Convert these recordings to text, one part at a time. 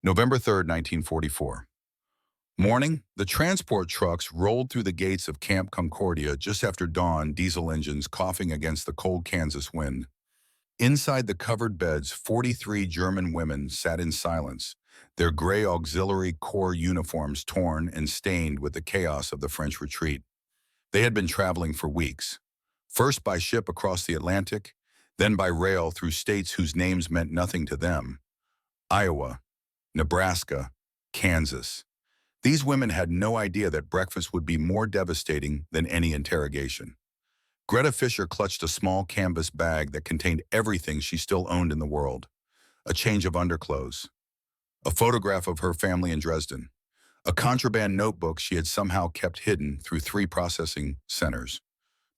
November 3rd, 1944. Morning, the transport trucks rolled through the gates of Camp Concordia just after dawn, diesel engines coughing against the cold Kansas wind. Inside the covered beds, 43 German women sat in silence, their gray auxiliary corps uniforms torn and stained with the chaos of the French retreat. They had been traveling for weeks, first by ship across the Atlantic, then by rail through states whose names meant nothing to them: Iowa, Nebraska, Kansas. These women had no idea that breakfast would be more devastating than any interrogation. Greta Fisher clutched a small canvas bag that contained everything she still owned in the world: a change of underclothes, a photograph of her family in Dresden, a contraband notebook she had somehow kept hidden through 3 processing centers.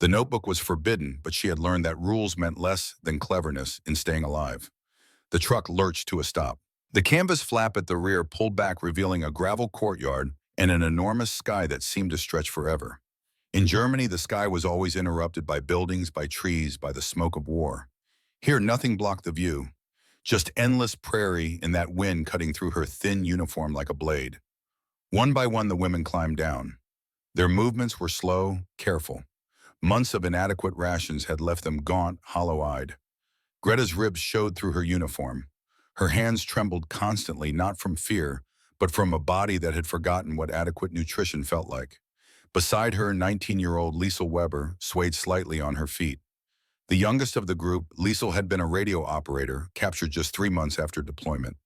The notebook was forbidden, but she had learned that rules meant less than cleverness in staying alive. The truck lurched to a stop. The canvas flap at the rear pulled back, revealing a gravel courtyard and an enormous sky that seemed to stretch forever. In Germany, the sky was always interrupted by buildings, by trees, by the smoke of war. Here, nothing blocked the view, just endless prairie and that wind cutting through her thin uniform like a blade. One by one, the women climbed down. Their movements were slow, careful. Months of inadequate rations had left them gaunt, hollow-eyed. Greta's ribs showed through her uniform. Her hands trembled constantly, not from fear, but from a body that had forgotten what adequate nutrition felt like. Beside her, 19-year-old Liesel Weber swayed slightly on her feet. The youngest of the group, Liesel had been a radio operator, captured just 3 months after deployment.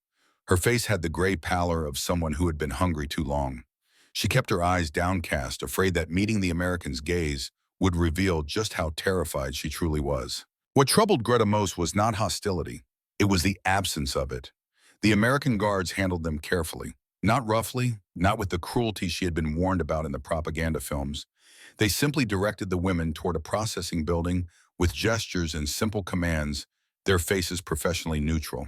Her face had the gray pallor of someone who had been hungry too long. She kept her eyes downcast, afraid that meeting the Americans' gaze would reveal just how terrified she truly was. What troubled Greta most was not hostility. It was the absence of it. The American guards handled them carefully. Not roughly, not with the cruelty she had been warned about in the propaganda films. They simply directed the women toward a processing building with gestures and simple commands, their faces professionally neutral.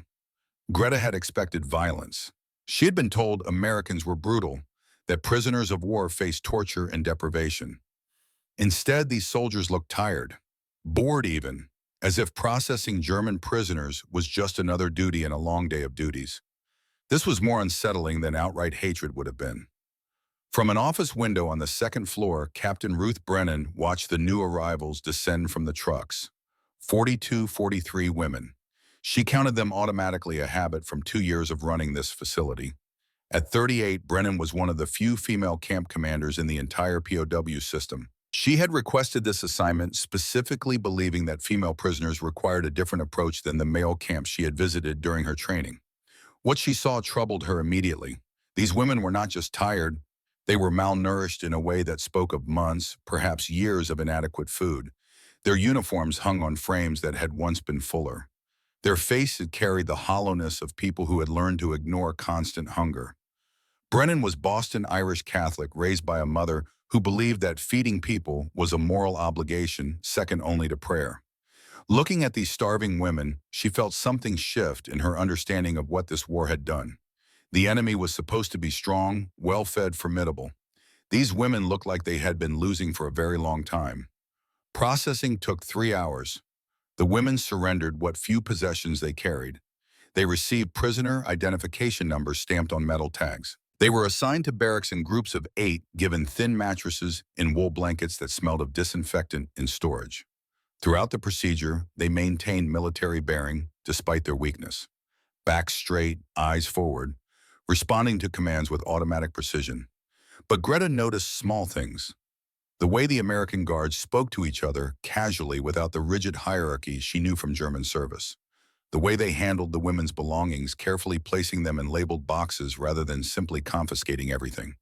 Greta had expected violence. She had been told Americans were brutal, that prisoners of war faced torture and deprivation. Instead, these soldiers looked tired, bored even, as if processing German prisoners was just another duty in a long day of duties. This was more unsettling than outright hatred would have been. From an office window on the 2nd floor, Captain Ruth Brennan watched the new arrivals descend from the trucks. 43 women. She counted them automatically, a habit from 2 years of running this facility. At 38, Brennan was one of the few female camp commanders in the entire POW system. She had requested this assignment specifically believing that female prisoners required a different approach than the male camps she had visited during her training. What she saw troubled her immediately. These women were not just tired, they were malnourished in a way that spoke of months, perhaps years of inadequate food. Their uniforms hung on frames that had once been fuller. Their faces carried the hollowness of people who had learned to ignore constant hunger. Brennan was Boston Irish Catholic, raised by a mother who believed that feeding people was a moral obligation second only to prayer. Looking at these starving women, she felt something shift in her understanding of what this war had done. The enemy was supposed to be strong, well-fed, formidable. These women looked like they had been losing for a very long time. Processing took 3 hours. The women surrendered what few possessions they carried. They received prisoner identification numbers stamped on metal tags. They were assigned to barracks in groups of 8, given thin mattresses and wool blankets that smelled of disinfectant in storage. Throughout the procedure, they maintained military bearing despite their weakness. Backs straight, eyes forward, responding to commands with automatic precision. But Greta noticed small things. The way the American guards spoke to each other casually without the rigid hierarchy she knew from German service. The way they handled the women's belongings, carefully placing them in labeled boxes rather than simply confiscating everything.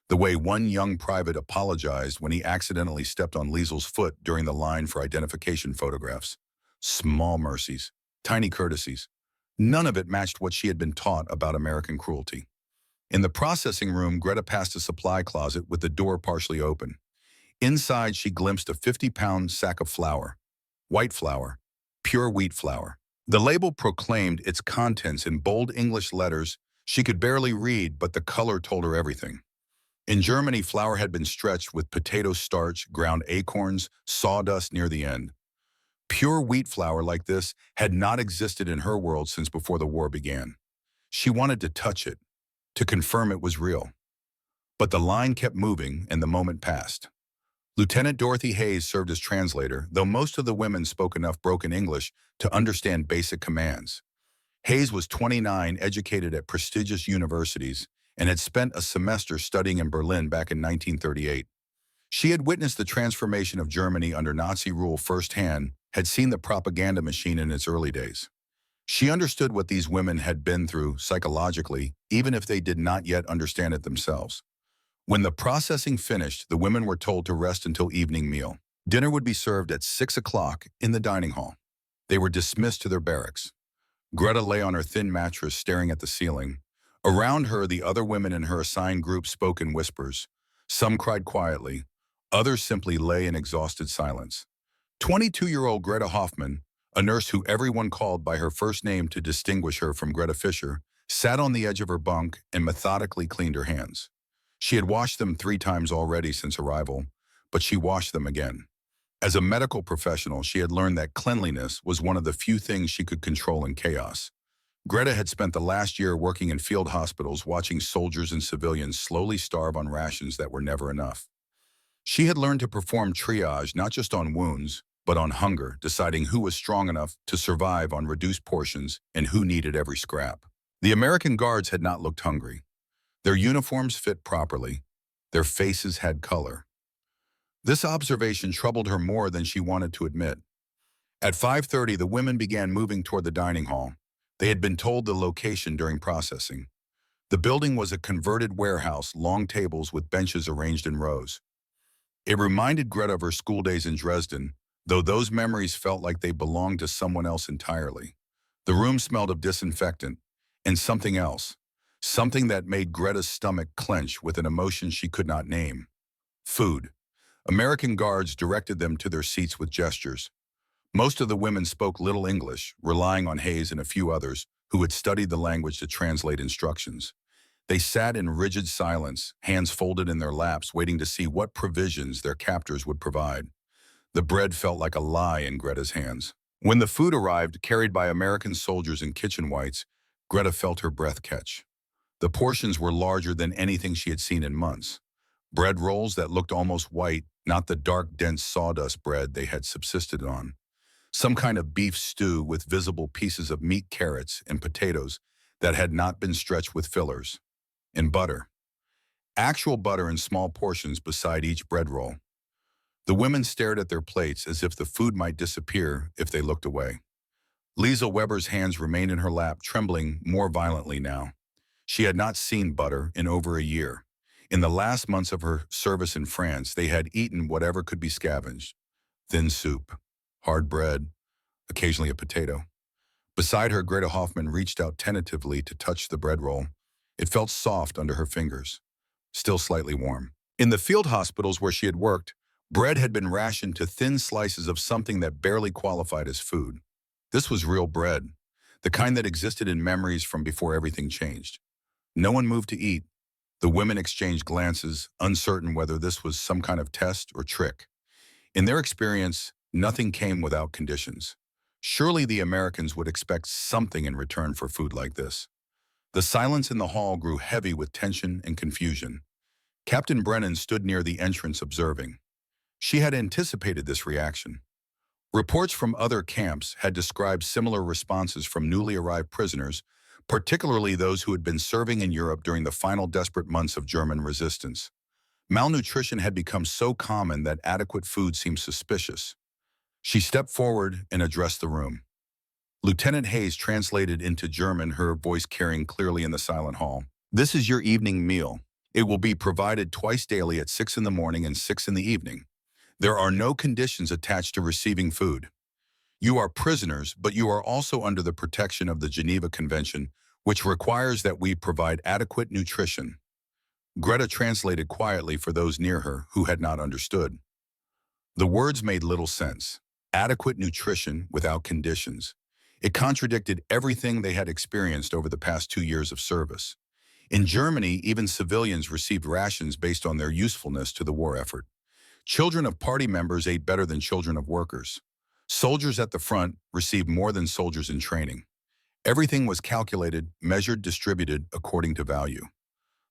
The way one young private apologized when he accidentally stepped on Liesel's foot during the line for identification photographs. Small mercies, tiny courtesies. None of it matched what she had been taught about American cruelty. In the processing room, Greta passed a supply closet with the door partially open. Inside, she glimpsed a 50-pound sack of flour. White flour. Pure wheat flour. The label proclaimed its contents in bold English letters she could barely read, but the color told her everything. In Germany, flour had been stretched with potato starch, ground acorns, sawdust near the end. Pure wheat flour like this had not existed in her world since before the war began. She wanted to touch it, to confirm it was real. But the line kept moving and the moment passed. Lieutenant Dorothy Hayes served as translator, though most of the women spoke enough broken English to understand basic commands. Hayes was 29, educated at prestigious universities, and had spent a semester studying in Berlin back in 1938. She had witnessed the transformation of Germany under Nazi rule firsthand, had seen the propaganda machine in its early days. She understood what these women had been through psychologically, even if they did not yet understand it themselves. When the processing finished, the women were told to rest until evening meal. Dinner would be served at 6 o'clock in the dining hall. They were dismissed to their barracks. Greta lay on her thin mattress staring at the ceiling. Around her, the other women in her assigned group spoke in whispers. Some cried quietly. Others simply lay in exhausted silence. 22-year-old Greta Hoffman, a nurse who everyone called by her first name to distinguish her from Greta Fisher, sat on the edge of her bunk and methodically cleaned her hands. She had washed them 3 times already since arrival, but she washed them again. As a medical professional, she had learned that cleanliness was one of the few things she could control in chaos. Greta had spent the last year working in field hospitals watching soldiers and civilians slowly starve on rations that were never enough. She had learned to perform triage not just on wounds, but on hunger, deciding who was strong enough to survive on reduced portions and who needed every scrap. The American guards had not looked hungry. Their uniforms fit properly. Their faces had color. This observation troubled her more than she wanted to admit. At 5:30, the women began moving toward the dining hall. They had been told the location during processing. The building was a converted warehouse, long tables with benches arranged in rows. It reminded Greta of her school days in Dresden, though those memories felt like they belonged to someone else entirely. The room smelled of disinfectant and something else, something that made Greta's stomach clench with an emotion she could not name. Food. American guards directed them to their seats with gestures. Most of the women spoke little English, relying on Hayes and a few others who had studied the language to translate instructions. They sat in rigid silence, hands folded in their laps, waiting to see what provisions their captors would provide. The bread felt like a lie in Greta's hands. When the food arrived, carried by American soldiers in kitchen whites, Greta felt her breath catch. The portions were larger than anything she had seen in months. Bread rolls that looked almost white, not the dark, dense sawdust bread they had subsisted on. Some kind of beef stew with visible pieces of meat, carrots, and potatoes that had not been stretched with fillers. And butter. Actual butter in small portions beside each bread roll. The women stared at their plates as if the food might disappear if they looked away. Lisa Weber's hands remained in her lap, trembling more violently now. She had not seen butter in over a year. In the last months of her service in France, they had eaten whatever could be scavenged. Thin soup, hard bread, occasionally a potato. Beside her, Greta Hoffman reached out tentatively to touch the bread roll. It felt soft under her fingers, still slightly warm. In the field hospitals where she had worked, bread had been rationed to thin slices of something that barely qualified as food. This was real bread, the kind that existed in memories from before everything changed. No one moved to eat. The women exchanged glances, uncertain whether this was some kind of test or trick. In their experience, nothing came without conditions. Surely the Americans would expect something in return for food like this. The silence in the hall grew heavy with tension and confusion. Captain Brennan stood near the entrance observing. She had anticipated this reaction. Reports from other camps had described similar responses from newly arrived prisoners, particularly those who had been serving in Europe during the final desperate months of German resistance. Malnutrition had become so common that adequate food seemed suspicious. She stepped forward and addressed the room. Lieutenant Hayes translated into German, her voice carrying clearly in the silent hall. "This is your evening meal. It will be provided twice daily at 6 in the morning and 6 in the evening. There are no conditions attached to receiving food. You are prisoners, but you are also under the protection of the Geneva Convention, which requires that we provide adequate nutrition." Greta translated quietly for those near her who had not understood. The words made little sense. Adequate nutrition without conditions. It contradicted everything they had experienced over the past 2 years of service. In Germany, even civilians received rations based on their usefulness to the war effort. Children of party members ate better than children of workers. Soldiers at the front received more than soldiers in training. Everything was calculated, measured, distributed according to value.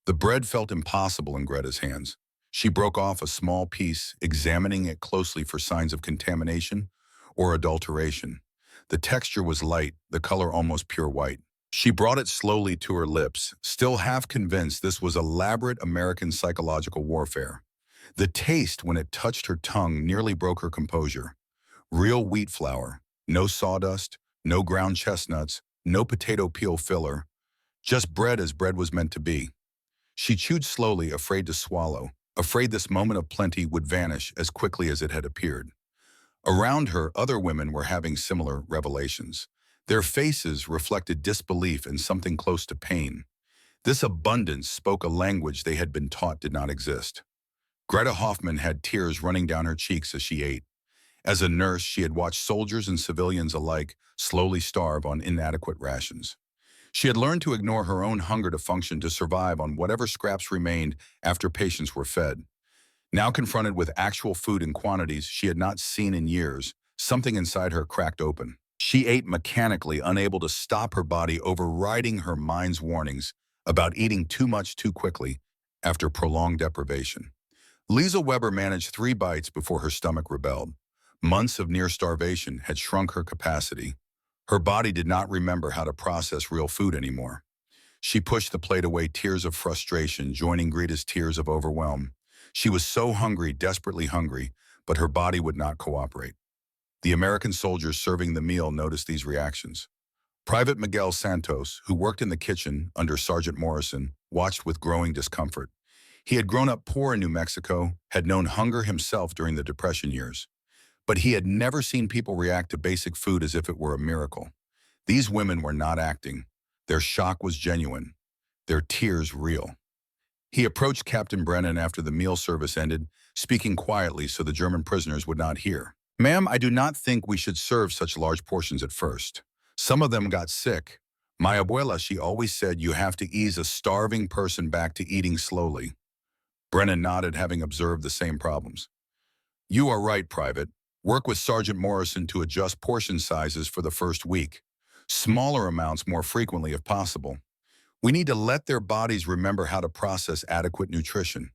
The bread felt impossible in Greta's hands. She broke off a small piece, examining it closely for signs of contamination or adulteration. The texture was light, the color almost pure white. She brought it slowly to her lips, still half convinced this was elaborate American psychological warfare. The taste, when it touched her tongue, nearly broke her composure. Real wheat flour, no sawdust, no ground chestnuts, no potato peel filler, just bread as bread was meant to be. She chewed slowly, afraid to swallow, afraid this moment of plenty would vanish as quickly as it had appeared. Around her, other women were having similar revelations. Their faces reflected disbelief and something close to pain. This abundance spoke a language they had been taught did not exist. Greta Hoffman had tears running down her cheeks as she ate. As a nurse, she had watched soldiers and civilians alike slowly starve on inadequate rations. She had learned to ignore her own hunger to function, to survive on whatever scraps remained after patients were fed. Now confronted with actual food in quantities she had not seen in years, something inside her cracked open. She ate mechanically, unable to stop her body overriding her mind's warnings about eating too much too quickly after prolonged deprivation. Lisa Weber managed 3 bites before her stomach rebelled. Months of near starvation had shrunk her capacity. Her body did not remember how to process real food anymore. She pushed the plate away, tears of frustration joining Greta's tears of overwhelm. She was so hungry, desperately hungry, but her body would not cooperate. The American soldiers serving the meal noticed these reactions. Private Miguel Santos, who worked in the kitchen under Sergeant Morrison, watched with growing discomfort. He had grown up poor in New Mexico, had known hunger himself during the Depression years. But he had never seen people react to basic food as if it were a miracle. These women were not acting. Their shock was genuine, their tears real. He approached Captain Brennan after the meal service ended, speaking quietly so the German prisoners would not hear. "Ma'am, I do not think we should serve such large portions at first. Some of them got sick. My abuela, she always said you have to ease a starving person back to eating slowly." Brennan nodded, having observed the same problems. "You are right, Private. Work with Sergeant Morrison to adjust portion sizes for the first week. Smaller amounts more frequently if possible. We need to let their bodies remember how to process adequate nutrition."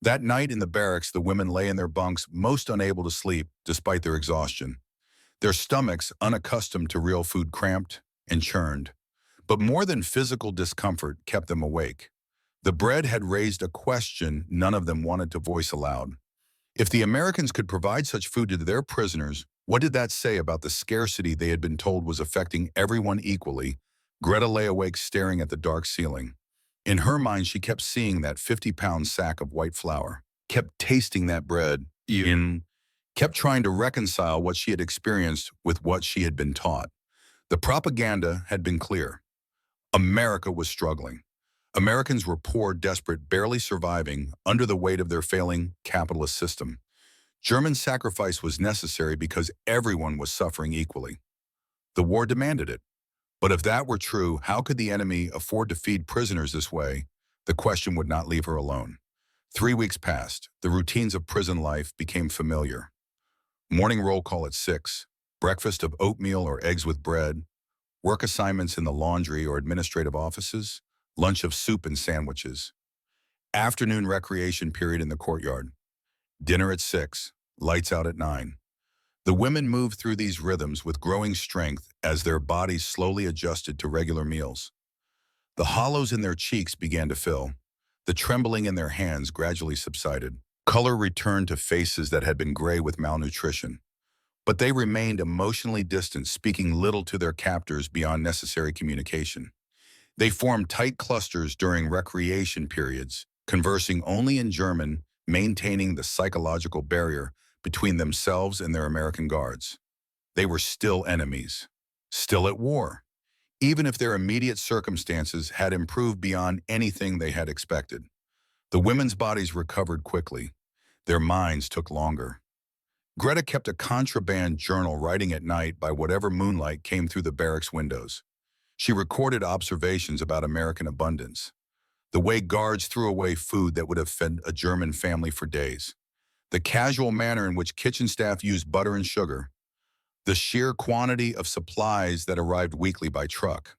That night in the barracks, the women lay in their bunks, most unable to sleep despite their exhaustion. Their stomachs, unaccustomed to real food, cramped and churned. But more than physical discomfort kept them awake. The bread had raised a question none of them wanted to voice aloud. If the Americans could provide such food to their prisoners, what did that say about the scarcity they had been told was affecting everyone equally? Greta lay awake staring at the dark ceiling. In her mind, she kept seeing that 50-pound sack of white flour, kept tasting that bread, kept trying to reconcile what she had experienced with what she had been taught. The propaganda had been clear. America was struggling. Americans were poor, desperate, barely surviving under the weight of their failing capitalist system. German sacrifice was necessary because everyone was suffering equally. The war demanded it. But if that were true, how could the enemy afford to feed prisoners this way? The question would not leave her alone. 3 weeks passed. The routines of prison life became familiar. Morning roll call at 6, breakfast of oatmeal or eggs with bread, work assignments in the laundry or administrative offices, lunch of soup and sandwiches, afternoon recreation period in the courtyard, dinner at 6, lights out at 9. The women moved through these rhythms with growing strength as their bodies slowly adjusted to regular meals. The hollows in their cheeks began to fill. The trembling in their hands gradually subsided. Color returned to faces that had been gray with malnutrition. But they remained emotionally distant, speaking little to their captors beyond necessary communication. They formed tight clusters during recreation periods, conversing only in German, maintaining the psychological barrier between themselves and their American guards. They were still enemies, still at war, even if their immediate circumstances had improved beyond anything they had expected. The women's bodies recovered quickly. Their minds took longer. Greta kept a contraband journal, writing at night by whatever moonlight came through the barracks windows. She recorded observations about American abundance, the way guards threw away food that would have fed a German family for days, the casual manner in which kitchen staff used butter and sugar. the sheer quantity of supplies that arrived weekly by truck.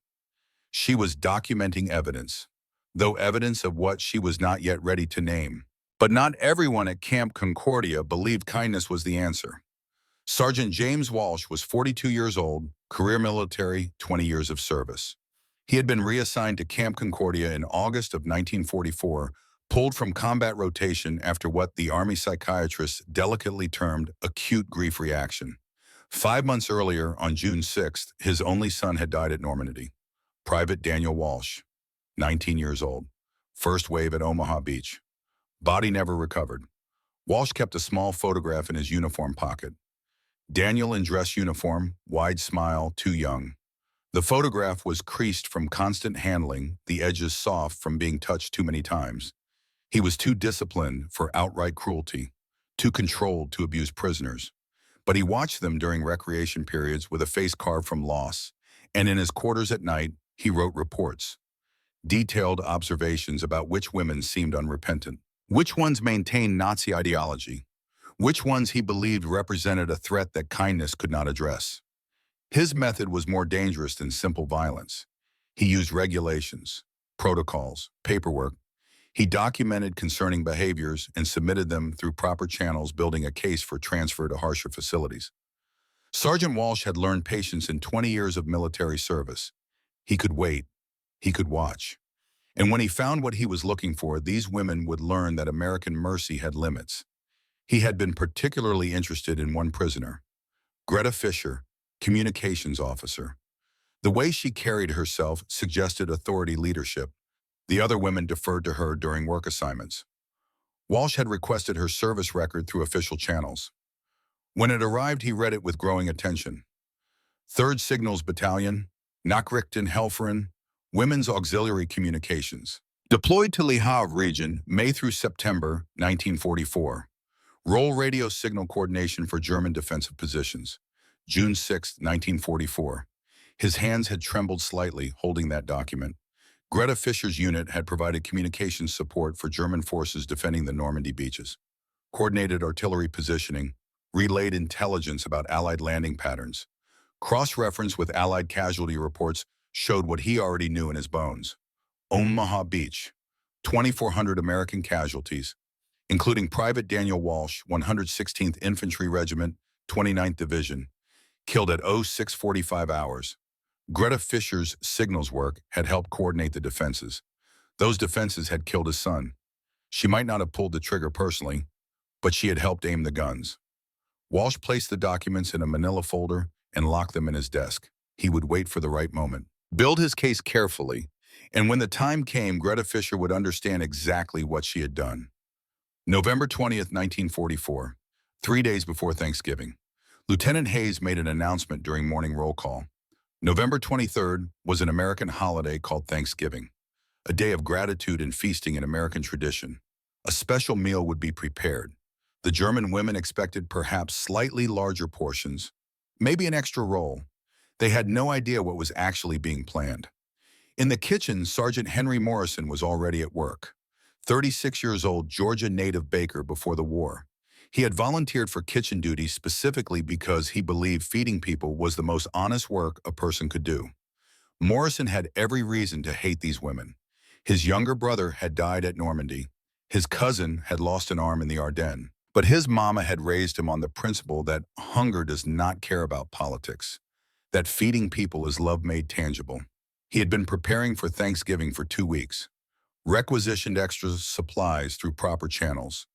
She was documenting evidence, though evidence of what she was not yet ready to name. But not everyone at Camp Concordia believed kindness was the answer. Sergeant James Walsh was 42 years old, career military, 20 years of service. He had been reassigned to Camp Concordia in August of 1944, pulled from combat rotation after what the Army psychiatrists delicately termed acute grief reaction. 5 months earlier, on June 6th, his only son had died at Normandy. Private Daniel Walsh, 19 years old. First wave at Omaha Beach. Body never recovered. Walsh kept a small photograph in his uniform pocket. Daniel in dress uniform, wide smile, too young. The photograph was creased from constant handling, the edges soft from being touched too many times. He was too disciplined for outright cruelty, too controlled to abuse prisoners. But he watched them during recreation periods with a face carved from loss, and in his quarters at night, he wrote reports. Detailed observations about which women seemed unrepentant, which ones maintained Nazi ideology, which ones he believed represented a threat that kindness could not address. His method was more dangerous than simple violence. He used regulations, protocols, paperwork. He documented concerning behaviors and submitted them through proper channels, building a case for transfer to harsher facilities. Sergeant Walsh had learned patience in 20 years of military service. He could wait. He could watch. And when he found what he was looking for, these women would learn that American mercy had limits. He had been particularly interested in one prisoner, Greta Fisher, communications officer. The way she carried herself suggested authority leadership. The other women deferred to her during work assignments. Walsh had requested her service record through official channels. When it arrived, he read it with growing attention. 3rd Signals Battalion, Nachrichten Helferin, Women's Auxiliary Communications. Deployed to Le Havre region, May through September 1944. Role radio signal coordination for German defensive positions. June 6, 1944. His hands had trembled slightly, holding that document. Greta Fisher's unit had provided communications support for German forces defending the Normandy beaches. Coordinated artillery positioning, relayed intelligence about Allied landing patterns. Cross-reference with Allied casualty reports showed what he already knew in his bones. Omaha Beach, 2,400 American casualties, including Private Daniel Walsh, 116th Infantry Regiment, 29th Division, killed at 0645 hours. Greta Fisher's signals work had helped coordinate the defenses. Those defenses had killed his son. She might not have pulled the trigger personally, but she had helped aim the guns. Walsh placed the documents in a manila folder and locked them in his desk. He would wait for the right moment, build his case carefully, and when the time came, Greta Fisher would understand exactly what she had done. November 20th, 1944, 3 days before Thanksgiving. Lieutenant Hayes made an announcement during morning roll call. November 23rd was an American holiday called Thanksgiving, a day of gratitude and feasting in American tradition. A special meal would be prepared. The German women expected perhaps slightly larger portions, maybe an extra roll. They had no idea what was actually being planned. In the kitchen, Sergeant Henry Morrison was already at work. 36 years old, Georgia native baker before the war. He had volunteered for kitchen duty specifically because he believed feeding people was the most honest work a person could do. Morrison had every reason to hate these women. His younger brother had died at Normandy. His cousin had lost an arm in the Ardennes. But his mama had raised him on the principle that hunger does not care about politics, that feeding people is love made tangible. He had been preparing for Thanksgiving for 2 weeks, requisitioned extra supplies through proper channels,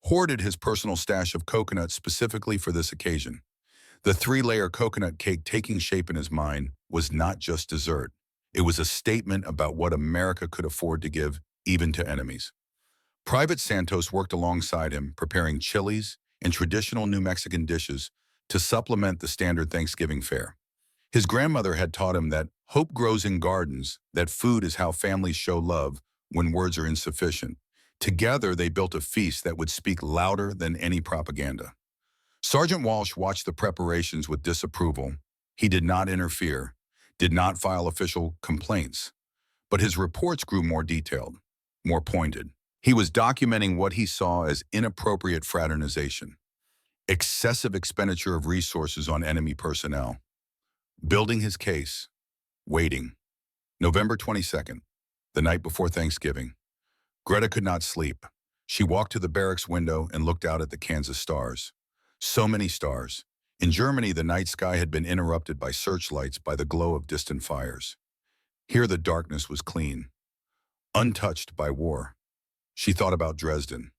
hoarded his personal stash of coconuts specifically for this occasion. The 3-layer coconut cake taking shape in his mind was not just dessert. It was a statement about what America could afford to give, even to enemies. Private Santos worked alongside him, preparing chilies and traditional New Mexican dishes to supplement the standard Thanksgiving fare. His grandmother had taught him that hope grows in gardens, that food is how families show love when words are insufficient. Together, they built a feast that would speak louder than any propaganda. Sergeant Walsh watched the preparations with disapproval. He did not interfere, did not file official complaints, but his reports grew more detailed, more pointed. He was documenting what he saw as inappropriate fraternization. Excessive expenditure of resources on enemy personnel. Building his case. Waiting. November 22nd, the night before Thanksgiving. Greta could not sleep. She walked to the barracks window and looked out at the Kansas stars. So many stars. In Germany, the night sky had been interrupted by searchlights by the glow of distant fires. Here the darkness was clean, untouched by war. She thought about Dresden,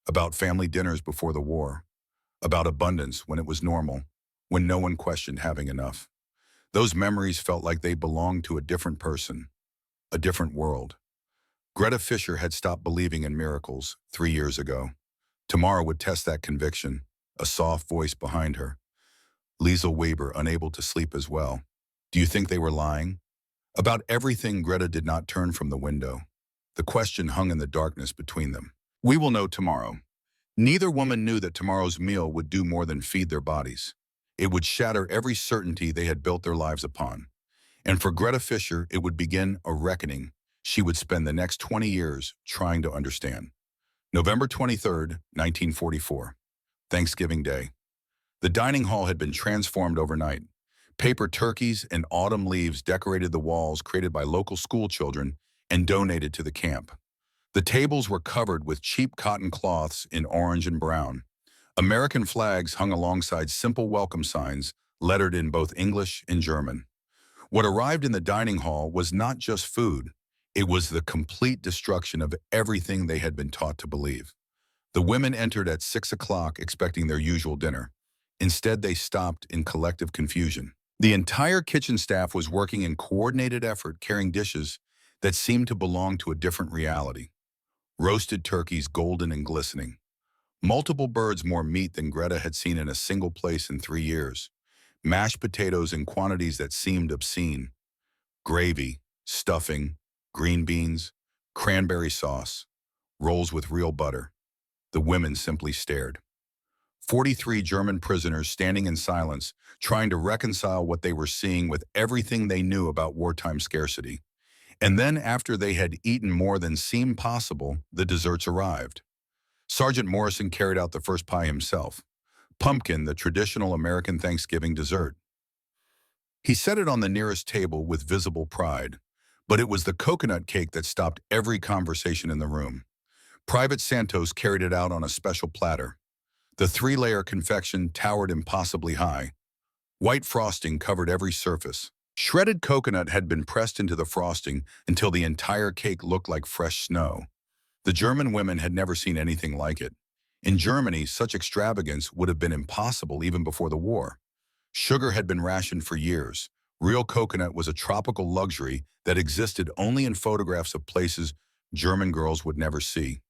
about family dinners before the war, about abundance when it was normal, when no one questioned having enough. Those memories felt like they belonged to a different person, a different world. Greta Fischer had stopped believing in miracles 3 years ago. Tomorrow would test that conviction, a soft voice behind her. Liesel Weber, unable to sleep as well. Do you think they were lying? About everything, Greta did not turn from the window. The question hung in the darkness between them. We will know tomorrow. Neither woman knew that tomorrow's meal would do more than feed their bodies. It would shatter every certainty they had built their lives upon. And for Greta Fischer, it would begin a reckoning she would spend the next 20 years trying to understand. November 23rd, 1944. Thanksgiving Day. The dining hall had been transformed overnight. Paper turkeys and autumn leaves decorated the walls created by local school children and donated to the camp. The tables were covered with cheap cotton cloths in orange and brown. American flags hung alongside simple welcome signs, lettered in both English and German. What arrived in the dining hall was not just food. It was the complete destruction of everything they had been taught to believe. The women entered at 6 o'clock expecting their usual dinner. Instead, they stopped in collective confusion. The entire kitchen staff was working in coordinated effort, carrying dishes that seemed to belong to a different reality. Roasted turkeys, golden and glistening. Multiple birds, more meat than Greta had seen in a single place in 3 years. Mashed potatoes in quantities that seemed obscene. Gravy, stuffing, green beans, cranberry sauce, rolls with real butter. The women simply stared. 43 German prisoners standing in silence, trying to reconcile what they were seeing with everything they knew about wartime scarcity. And then, after they had eaten more than seemed possible, the desserts arrived. Sergeant Morrison carried out the first pie himself. Pumpkin, the traditional American Thanksgiving dessert. He set it on the nearest table with visible pride, but it was the coconut cake that stopped every conversation in the room. Private Santos carried it out on a special platter. The 3-layer confection towered impossibly high. White frosting covered every surface. Shredded coconut had been pressed into the frosting until the entire cake looked like fresh snow. The German women had never seen anything like it. In Germany, such extravagance would have been impossible even before the war. Sugar had been rationed for years. Real coconut was a tropical luxury that existed only in photographs of places German girls would never see.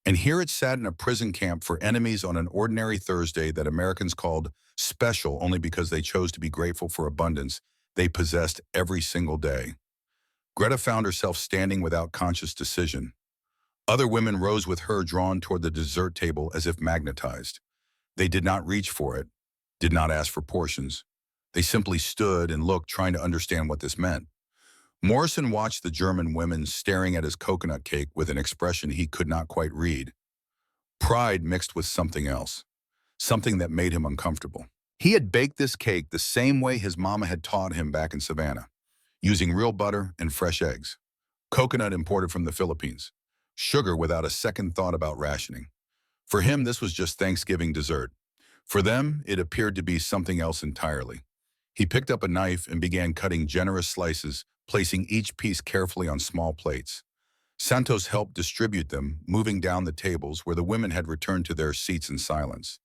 And here it sat in a prison camp for enemies on an ordinary Thursday that Americans called special only because they chose to be grateful for abundance they possessed every single day. Greta found herself standing without conscious decision. Other women rose with her, drawn toward the dessert table as if magnetized. They did not reach for it, did not ask for portions. They simply stood and looked, trying to understand what this meant. Morrison watched the German women staring at his coconut cake with an expression he could not quite read. Pride mixed with something else, something that made him uncomfortable. He had baked this cake the same way his mama had taught him back in Savannah, using real butter and fresh eggs, coconut imported from the Philippines, sugar without a second thought about rationing. For him, this was just Thanksgiving dessert. For them, it appeared to be something else entirely. He picked up a knife and began cutting generous slices, placing each piece carefully on small plates. Santos helped distribute them, moving down the tables where the women had returned to their seats in silence.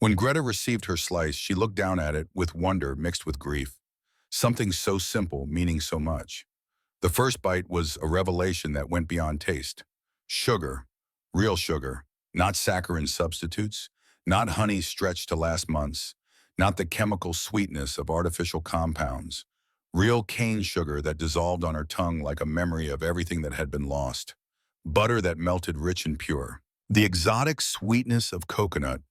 When Greta received her slice, she looked down at it with wonder mixed with grief. Something so simple, meaning so much. The first bite was a revelation that went beyond taste. Sugar, real sugar, not saccharine substitutes, not honey stretched to last months, not the chemical sweetness of artificial compounds. Real cane sugar that dissolved on her tongue like a memory of everything that had been lost. Butter that melted rich and pure. The exotic sweetness of coconut.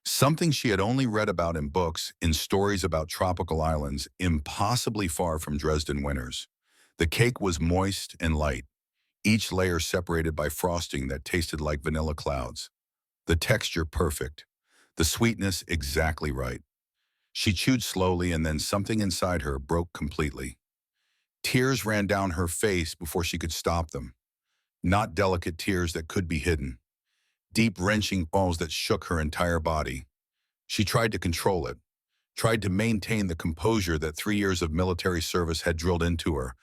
Something she had only read about in books, in stories about tropical islands, impossibly far from Dresden winters. The cake was moist and light, each layer separated by frosting that tasted like vanilla clouds. The texture perfect. The sweetness exactly right. She chewed slowly and then something inside her broke completely. Tears ran down her face before she could stop them. Not delicate tears that could be hidden. Deep wrenching falls that shook her entire body. She tried to control it, tried to maintain the composure that 3 years of military service had drilled into her,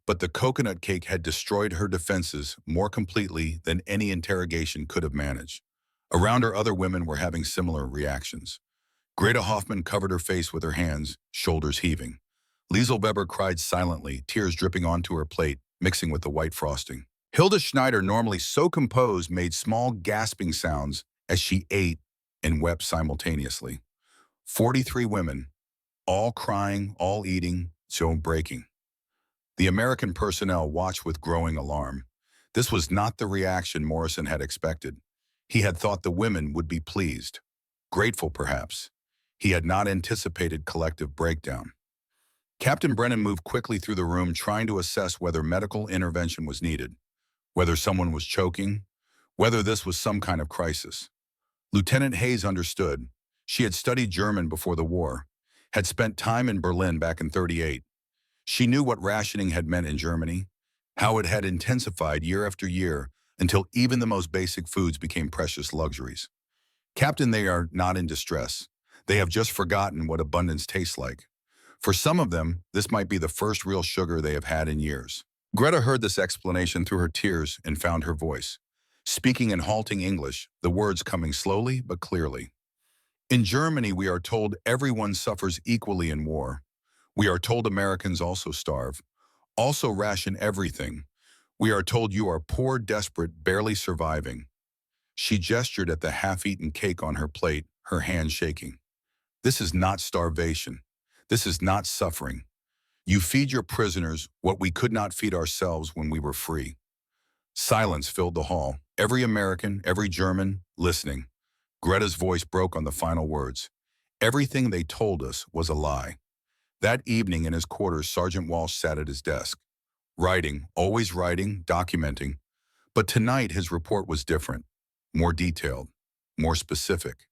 but the coconut cake had destroyed her defenses more completely than any interrogation could have managed. Around her, other women were having similar reactions. Greta Hoffman covered her face with her hands, shoulders heaving. Liesel Weber cried silently, tears dripping onto her plate, mixing with the white frosting. Hilda Schneider, normally so composed, made small gasping sounds as she ate and wept simultaneously. 43 women, all crying, all eating, so breaking. The American personnel watched with growing alarm. This was not the reaction Morrison had expected. He had thought the women would be pleased, grateful perhaps. He had not anticipated collective breakdown. Captain Brennan moved quickly through the room, trying to assess whether medical intervention was needed, whether someone was choking, whether this was some kind of crisis. Lieutenant Hayes understood. She had studied German before the war, had spent time in Berlin back in '38. She knew what rationing had meant in Germany, how it had intensified year after year until even the most basic foods became precious luxuries. Captain, they are not in distress. They have just forgotten what abundance tastes like. For some of them, this might be the first real sugar they have had in years. Greta heard this explanation through her tears and found her voice, speaking in halting English, the words coming slowly but clearly. In Germany, we are told everyone suffers equally in war. We are told Americans also starve, also ration everything. We are told you are poor, desperate, barely surviving. She gestured at the half-eaten cake on her plate, her hand shaking. This is not starvation. This is not suffering. You feed your prisoners what we could not feed ourselves when we were free. Silence filled the hall. Every American, every German, listening. Greta's voice broke on the final words. Everything they told us was a lie. That evening in his quarters, Sergeant Walsh sat at his desk, writing, always writing, documenting. But tonight his report was different, more detailed, more specific.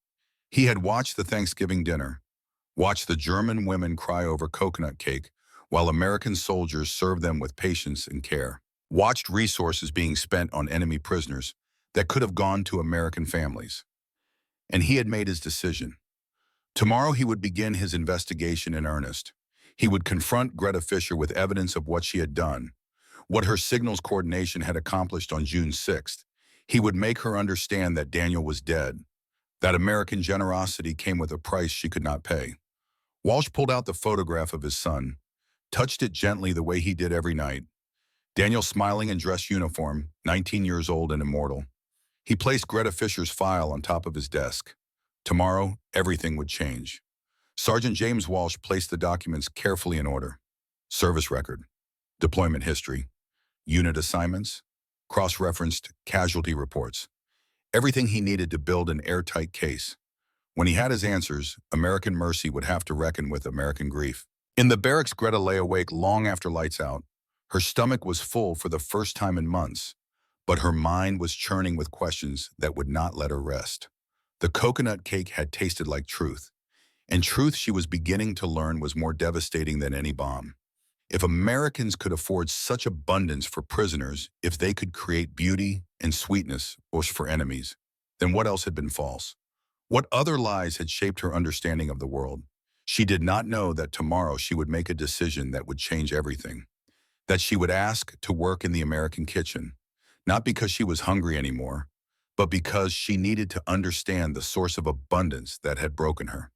He had watched the Thanksgiving dinner, watched the German women cry over coconut cake while American soldiers served them with patience and care, watched resources being spent on enemy prisoners that could have gone to American families. And he had made his decision. Tomorrow he would begin his investigation in earnest. He would confront Greta Fisher with evidence of what she had done, what her signals coordination had accomplished on June 6th. He would make her understand that Daniel was dead, that American generosity came with a price she could not pay. Walsh pulled out the photograph of his son, touched it gently the way he did every night. Daniel smiling in dress uniform, 19 years old and immortal. He placed Greta Fisher's file on top of his desk. Tomorrow, everything would change. Sergeant James Walsh placed the documents carefully in order. Service record, deployment history, unit assignments, cross-referenced casualty reports. Everything he needed to build an airtight case. When he had his answers, American mercy would have to reckon with American grief. In the barracks, Greta lay awake long after lights out. Her stomach was full for the first time in months, but her mind was churning with questions that would not let her rest. The coconut cake had tasted like truth, and truth she was beginning to learn was more devastating than any bomb. If Americans could afford such abundance for prisoners, if they could create beauty and sweetness for enemies, then what else had been false? What other lies had shaped her understanding of the world? She did not know that tomorrow she would make a decision that would change everything, that she would ask to work in the American kitchen, not because she was hungry anymore, but because she needed to understand the source of abundance that had broken her.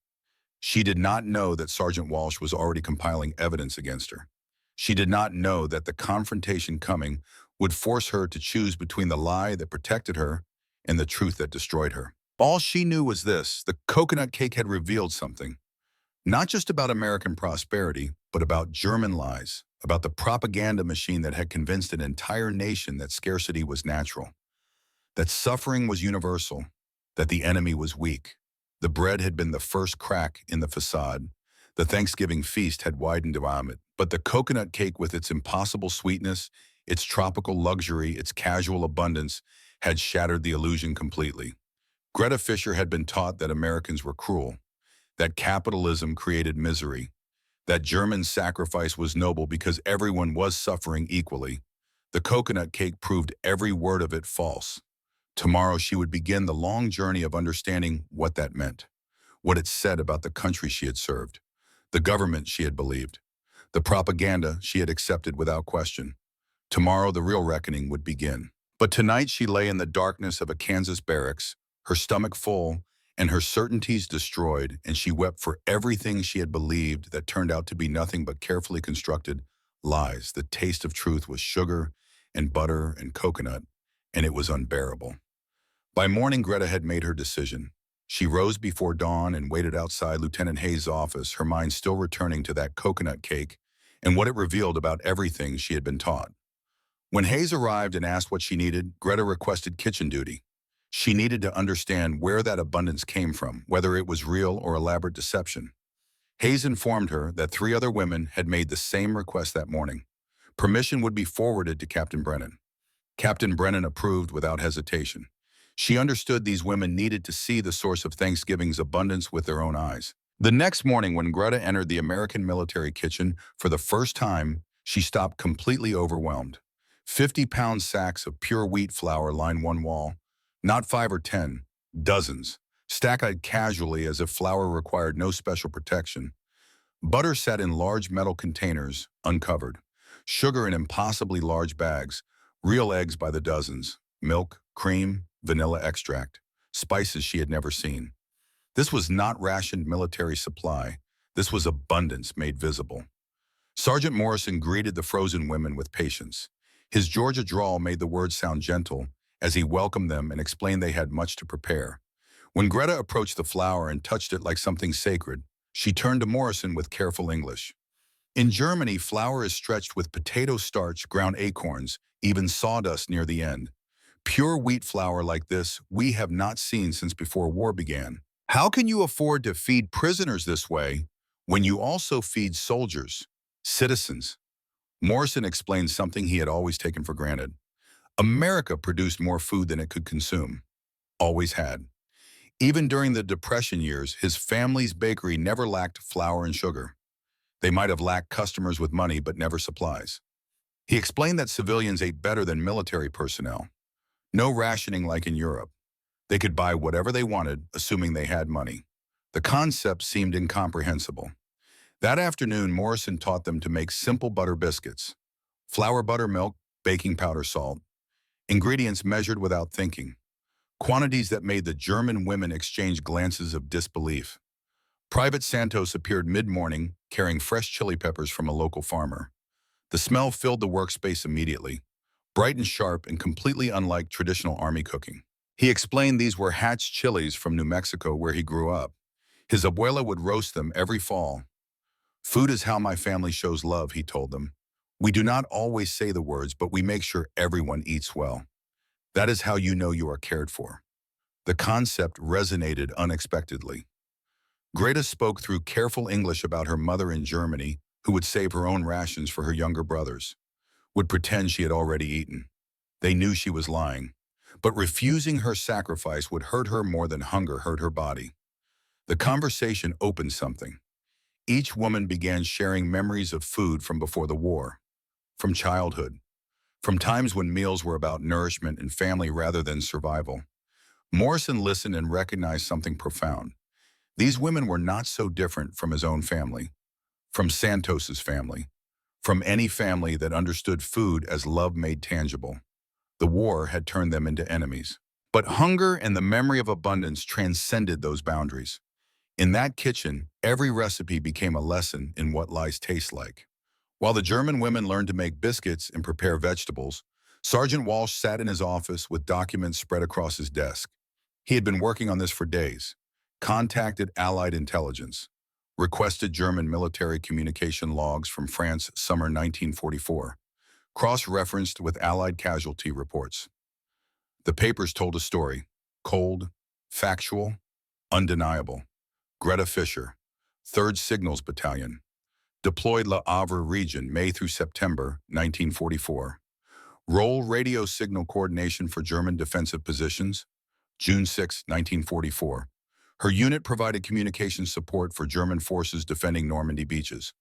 She did not know that Sergeant Walsh was already compiling evidence against her. She did not know that the confrontation coming would force her to choose between the lie that protected her and the truth that destroyed her. All she knew was this: the coconut cake had revealed something, not just about American prosperity, but about German lies, about the propaganda machine that had convinced an entire nation that scarcity was natural, that suffering was universal, that the enemy was weak. The bread had been the first crack in the facade. The Thanksgiving feast had widened around it, but the coconut cake with its impossible sweetness, its tropical luxury, its casual abundance, had shattered the illusion completely. Greta Fischer had been taught that Americans were cruel, that capitalism created misery, that German sacrifice was noble because everyone was suffering equally. The coconut cake proved every word of it false. Tomorrow she would begin the long journey of understanding what that meant, what it said about the country she had served, the government she had believed, the propaganda she had accepted without question. Tomorrow the real reckoning would begin. But tonight she lay in the darkness of a Kansas barracks, her stomach full and her certainties destroyed, and she wept for everything she had believed that turned out to be nothing but carefully constructed lies. The taste of truth was sugar and butter and coconut, and it was unbearable. By morning, Greta had made her decision. She rose before dawn and waited outside Lieutenant Hayes' office, her mind still returning to that coconut cake and what it revealed about everything she had been taught. When Hayes arrived and asked what she needed, Greta requested kitchen duty. She needed to understand where that abundance came from, whether it was real or elaborate deception. Hayes informed her that 3 other women had made the same request that morning. Permission would be forwarded to Captain Brennan. Captain Brennan approved without hesitation. She understood these women needed to see the source of Thanksgiving's abundance with their own eyes. The next morning, when Greta entered the American military kitchen for the first time, she stopped completely overwhelmed. 50-pound sacks of pure wheat flour lined one wall, not 5 or 10, dozens, stacked casually as if flour required no special protection. Butter sat in large metal containers, uncovered. Sugar in impossibly large bags, real eggs by the dozens, milk, cream, vanilla extract, spices she had never seen. This was not rationed military supply. This was abundance made visible. Sergeant Morrison greeted the frozen women with patience. His Georgia drawl made the words sound gentle as he welcomed them and explained they had much to prepare. When Greta approached the flour and touched it like something sacred, she turned to Morrison with careful English. In Germany, flour is stretched with potato starch, ground acorns, even sawdust near the end. Pure wheat flour like this we have not seen since before war began. How can you afford to feed prisoners this way when you also feed soldiers, citizens? Morrison explained something he had always taken for granted. America produced more food than it could consume. Always had. Even during the Depression years, his family's bakery never lacked flour and sugar. They might have lacked customers with money, but never supplies. He explained that civilians ate better than military personnel. No rationing like in Europe. They could buy whatever they wanted, assuming they had money. The concept seemed incomprehensible. That afternoon, Morrison taught them to make simple butter biscuits. Flour, buttermilk, baking powder, salt. Ingredients measured without thinking. Quantities that made the German women exchange glances of disbelief. Private Santos appeared mid-morning, carrying fresh chili peppers from a local farmer. The smell filled the workspace immediately, bright and sharp and completely unlike traditional army cooking. He explained these were hatch chilies from New Mexico where he grew up. His abuela would roast them every fall. Food is how my family shows love, he told them. We do not always say the words, but we make sure everyone eats well. That is how you know you are cared for. The concept resonated unexpectedly. Greta spoke through careful English about her mother in Germany, who would save her own rations for her younger brothers, would pretend she had already eaten. They knew she was lying, but refusing her sacrifice would hurt her more than hunger hurt her body. The conversation opened something. Each woman began sharing memories of food from before the war, from childhood, from times when meals were about nourishment and family rather than survival. Morrison listened and recognized something profound. These women were not so different from his own family, from Santos's family, from any family that understood food as love made tangible. The war had turned them into enemies. But hunger and the memory of abundance transcended those boundaries. In that kitchen, every recipe became a lesson in what life tastes like. While the German women learned to make biscuits and prepare vegetables, Sergeant Walsh sat in his office with documents spread across his desk. He had been working on this for days, contacted Allied intelligence, requested German military communication logs from France summer 1944, cross-referenced with Allied casualty reports. The papers told a story, cold, factual, undeniable. Greta Fischer, 3rd Signals Battalion, deployed Le Havre region May through September 1944. Role radio signal coordination for German defensive positions, June 6, 1944. Her unit provided communication support for German forces defending Normandy beaches,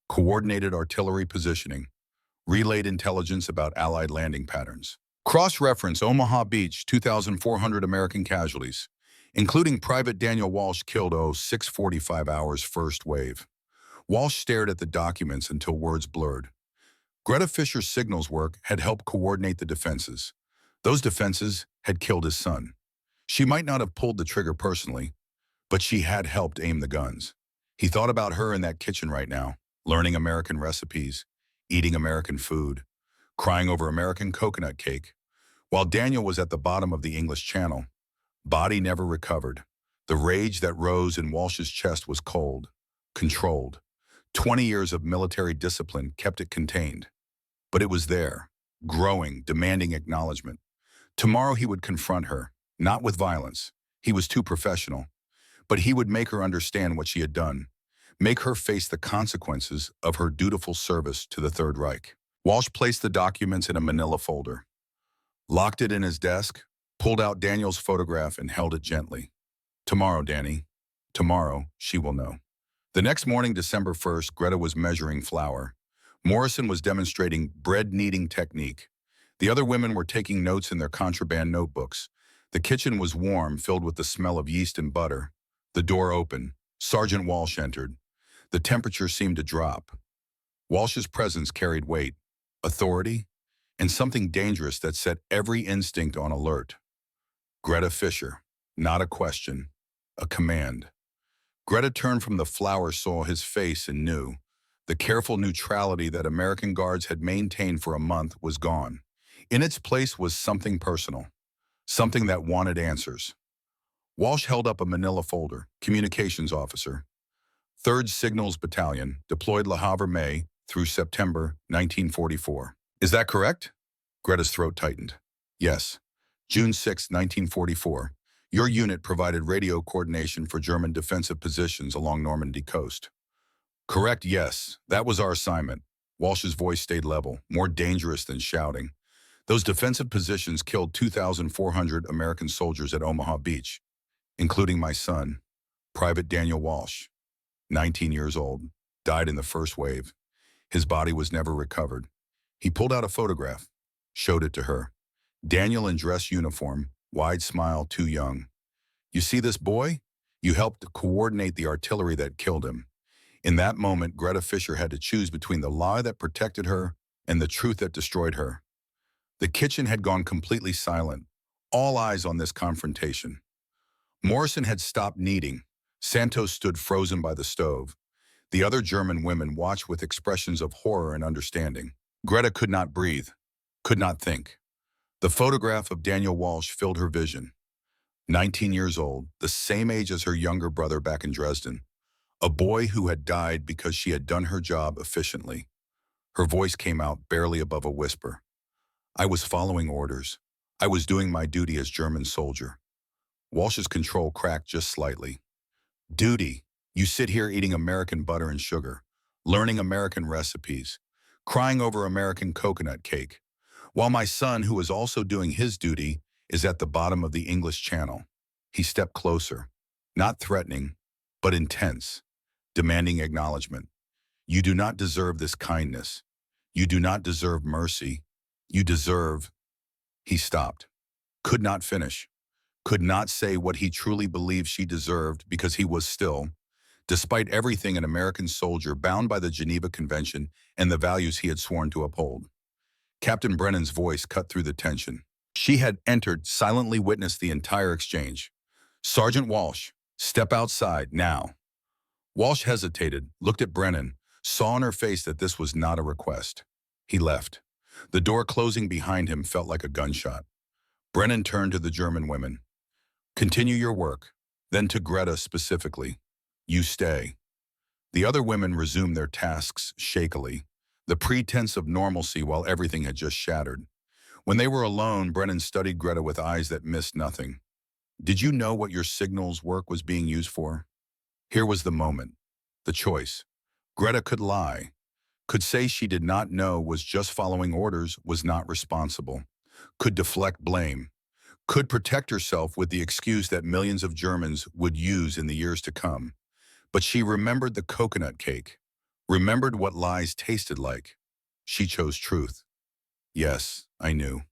coordinated artillery positioning, relayed intelligence about Allied landing patterns. Cross-reference Omaha Beach, 2,400 American casualties, including Private Daniel Walsh killed 6:45 hours first wave. Walsh stared at the documents until words blurred. Greta Fisher's signals work had helped coordinate the defenses. Those defenses had killed his son. She might not have pulled the trigger personally, but she had helped aim the guns. He thought about her in that kitchen right now, learning American recipes, eating American food, crying over American coconut cake. While Daniel was at the bottom of the English Channel, body never recovered. The rage that rose in Walsh's chest was cold, controlled. 20 years of military discipline kept it contained. But it was there, growing, demanding acknowledgement. Tomorrow he would confront her, not with violence. He was too professional. But he would make her understand what she had done, make her face the consequences of her dutiful service to the Third Reich. Walsh placed the documents in a manila folder, locked it in his desk, pulled out Daniel's photograph and held it gently. Tomorrow, Danny. Tomorrow, she will know. The next morning, December 1st, Greta was measuring flour. Morrison was demonstrating bread-kneading technique. The other women were taking notes in their contraband notebooks. The kitchen was warm, filled with the smell of yeast and butter. The door opened. Sergeant Walsh entered. The temperature seemed to drop. Walsh's presence carried weight, authority, and something dangerous that set every instinct on alert. Greta Fisher. Not a question, a command. Greta turned from the flour, saw his face, and knew. The careful neutrality that American guards had maintained for a month was gone. In its place was something personal, something that wanted answers. Walsh held up a manila folder. Communications officer. 3rd Signals Battalion, deployed Le Havre, May through September 1944. Is that correct? Greta's throat tightened. Yes. June 6, 1944. Your unit provided radio coordination for German defensive positions along Normandy coast. Correct, yes. That was our assignment. Walsh's voice stayed level, more dangerous than shouting. Those defensive positions killed 2,400 American soldiers at Omaha Beach, including my son, Private Daniel Walsh, 19 years old, died in the first wave. His body was never recovered. He pulled out a photograph, showed it to her. Daniel in dress uniform, wide smile, too young. You see this boy? You helped coordinate the artillery that killed him. In that moment, Greta Fisher had to choose between the lie that protected her and the truth that destroyed her. The kitchen had gone completely silent, all eyes on this confrontation. Morrison had stopped kneading. Santos stood frozen by the stove. The other German women watched with expressions of horror and understanding. Greta could not breathe, could not think. The photograph of Daniel Walsh filled her vision. 19 years old, the same age as her younger brother back in Dresden. A boy who had died because she had done her job efficiently. Her voice came out barely above a whisper. I was following orders. I was doing my duty as German soldier. Walsh's control cracked just slightly. Duty. You sit here eating American butter and sugar, learning American recipes, crying over American coconut cake, while my son, who is also doing his duty, is at the bottom of the English Channel. He stepped closer, not threatening, but intense, demanding acknowledgement. You do not deserve this kindness. You do not deserve mercy. You deserve... He stopped, could not finish, could not say what he truly believed she deserved because he was still, despite everything, an American soldier bound by the Geneva Convention and the values he had sworn to uphold. Captain Brennan's voice cut through the tension. She had entered, silently witnessed the entire exchange. Sergeant Walsh, step outside, now. Walsh hesitated, looked at Brennan, saw in her face that this was not a request. He left. The door closing behind him felt like a gunshot. Brennan turned to the German women. Continue your work. Then to Greta specifically. You stay. The other women resumed their tasks shakily, the pretense of normalcy while everything had just shattered. When they were alone, Brennan studied Greta with eyes that missed nothing. Did you know what your signals work was being used for? Here was the moment, the choice. Greta could lie, could say she did not know, was just following orders, was not responsible, could deflect blame, could protect herself with the excuse that millions of Germans would use in the years to come. But she remembered the coconut cake, remembered what lies tasted like. She chose truth. Yes, I knew.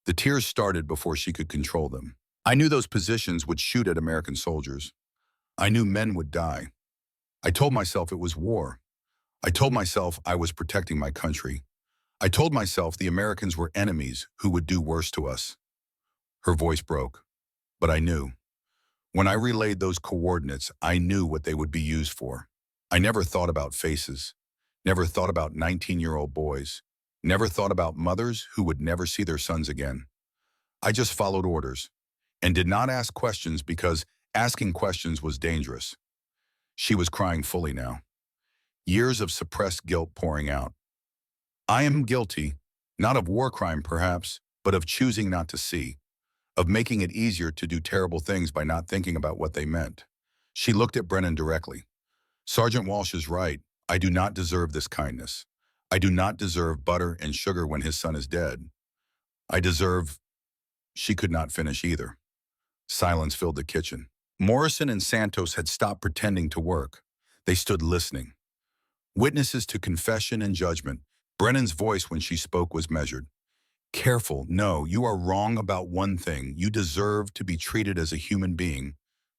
The tears started before she could control them. I knew those positions would shoot at American soldiers. I knew men would die. I told myself it was war. I told myself I was protecting my country. I told myself the Americans were enemies who would do worse to us. Her voice broke, but I knew. When I relayed those coordinates, I knew what they would be used for. I never thought about faces, never thought about 19-year-old boys, never thought about mothers who would never see their sons again. I just followed orders and did not ask questions because asking questions was dangerous. She was crying fully now, years of suppressed guilt pouring out. I am guilty, not of war crime perhaps, but of choosing not to see, of making it easier to do terrible things by not thinking about what they meant. She looked at Brennan directly. Sergeant Walsh is right. I do not deserve this kindness. I do not deserve butter and sugar when his son is dead. I deserve... She could not finish either. Silence filled the kitchen. Morrison and Santos had stopped pretending to work. They stood listening. Witnesses to confession and judgment. Brennan's voice when she spoke was measured. Careful, no, you are wrong about one thing. You deserve to be treated as a human being,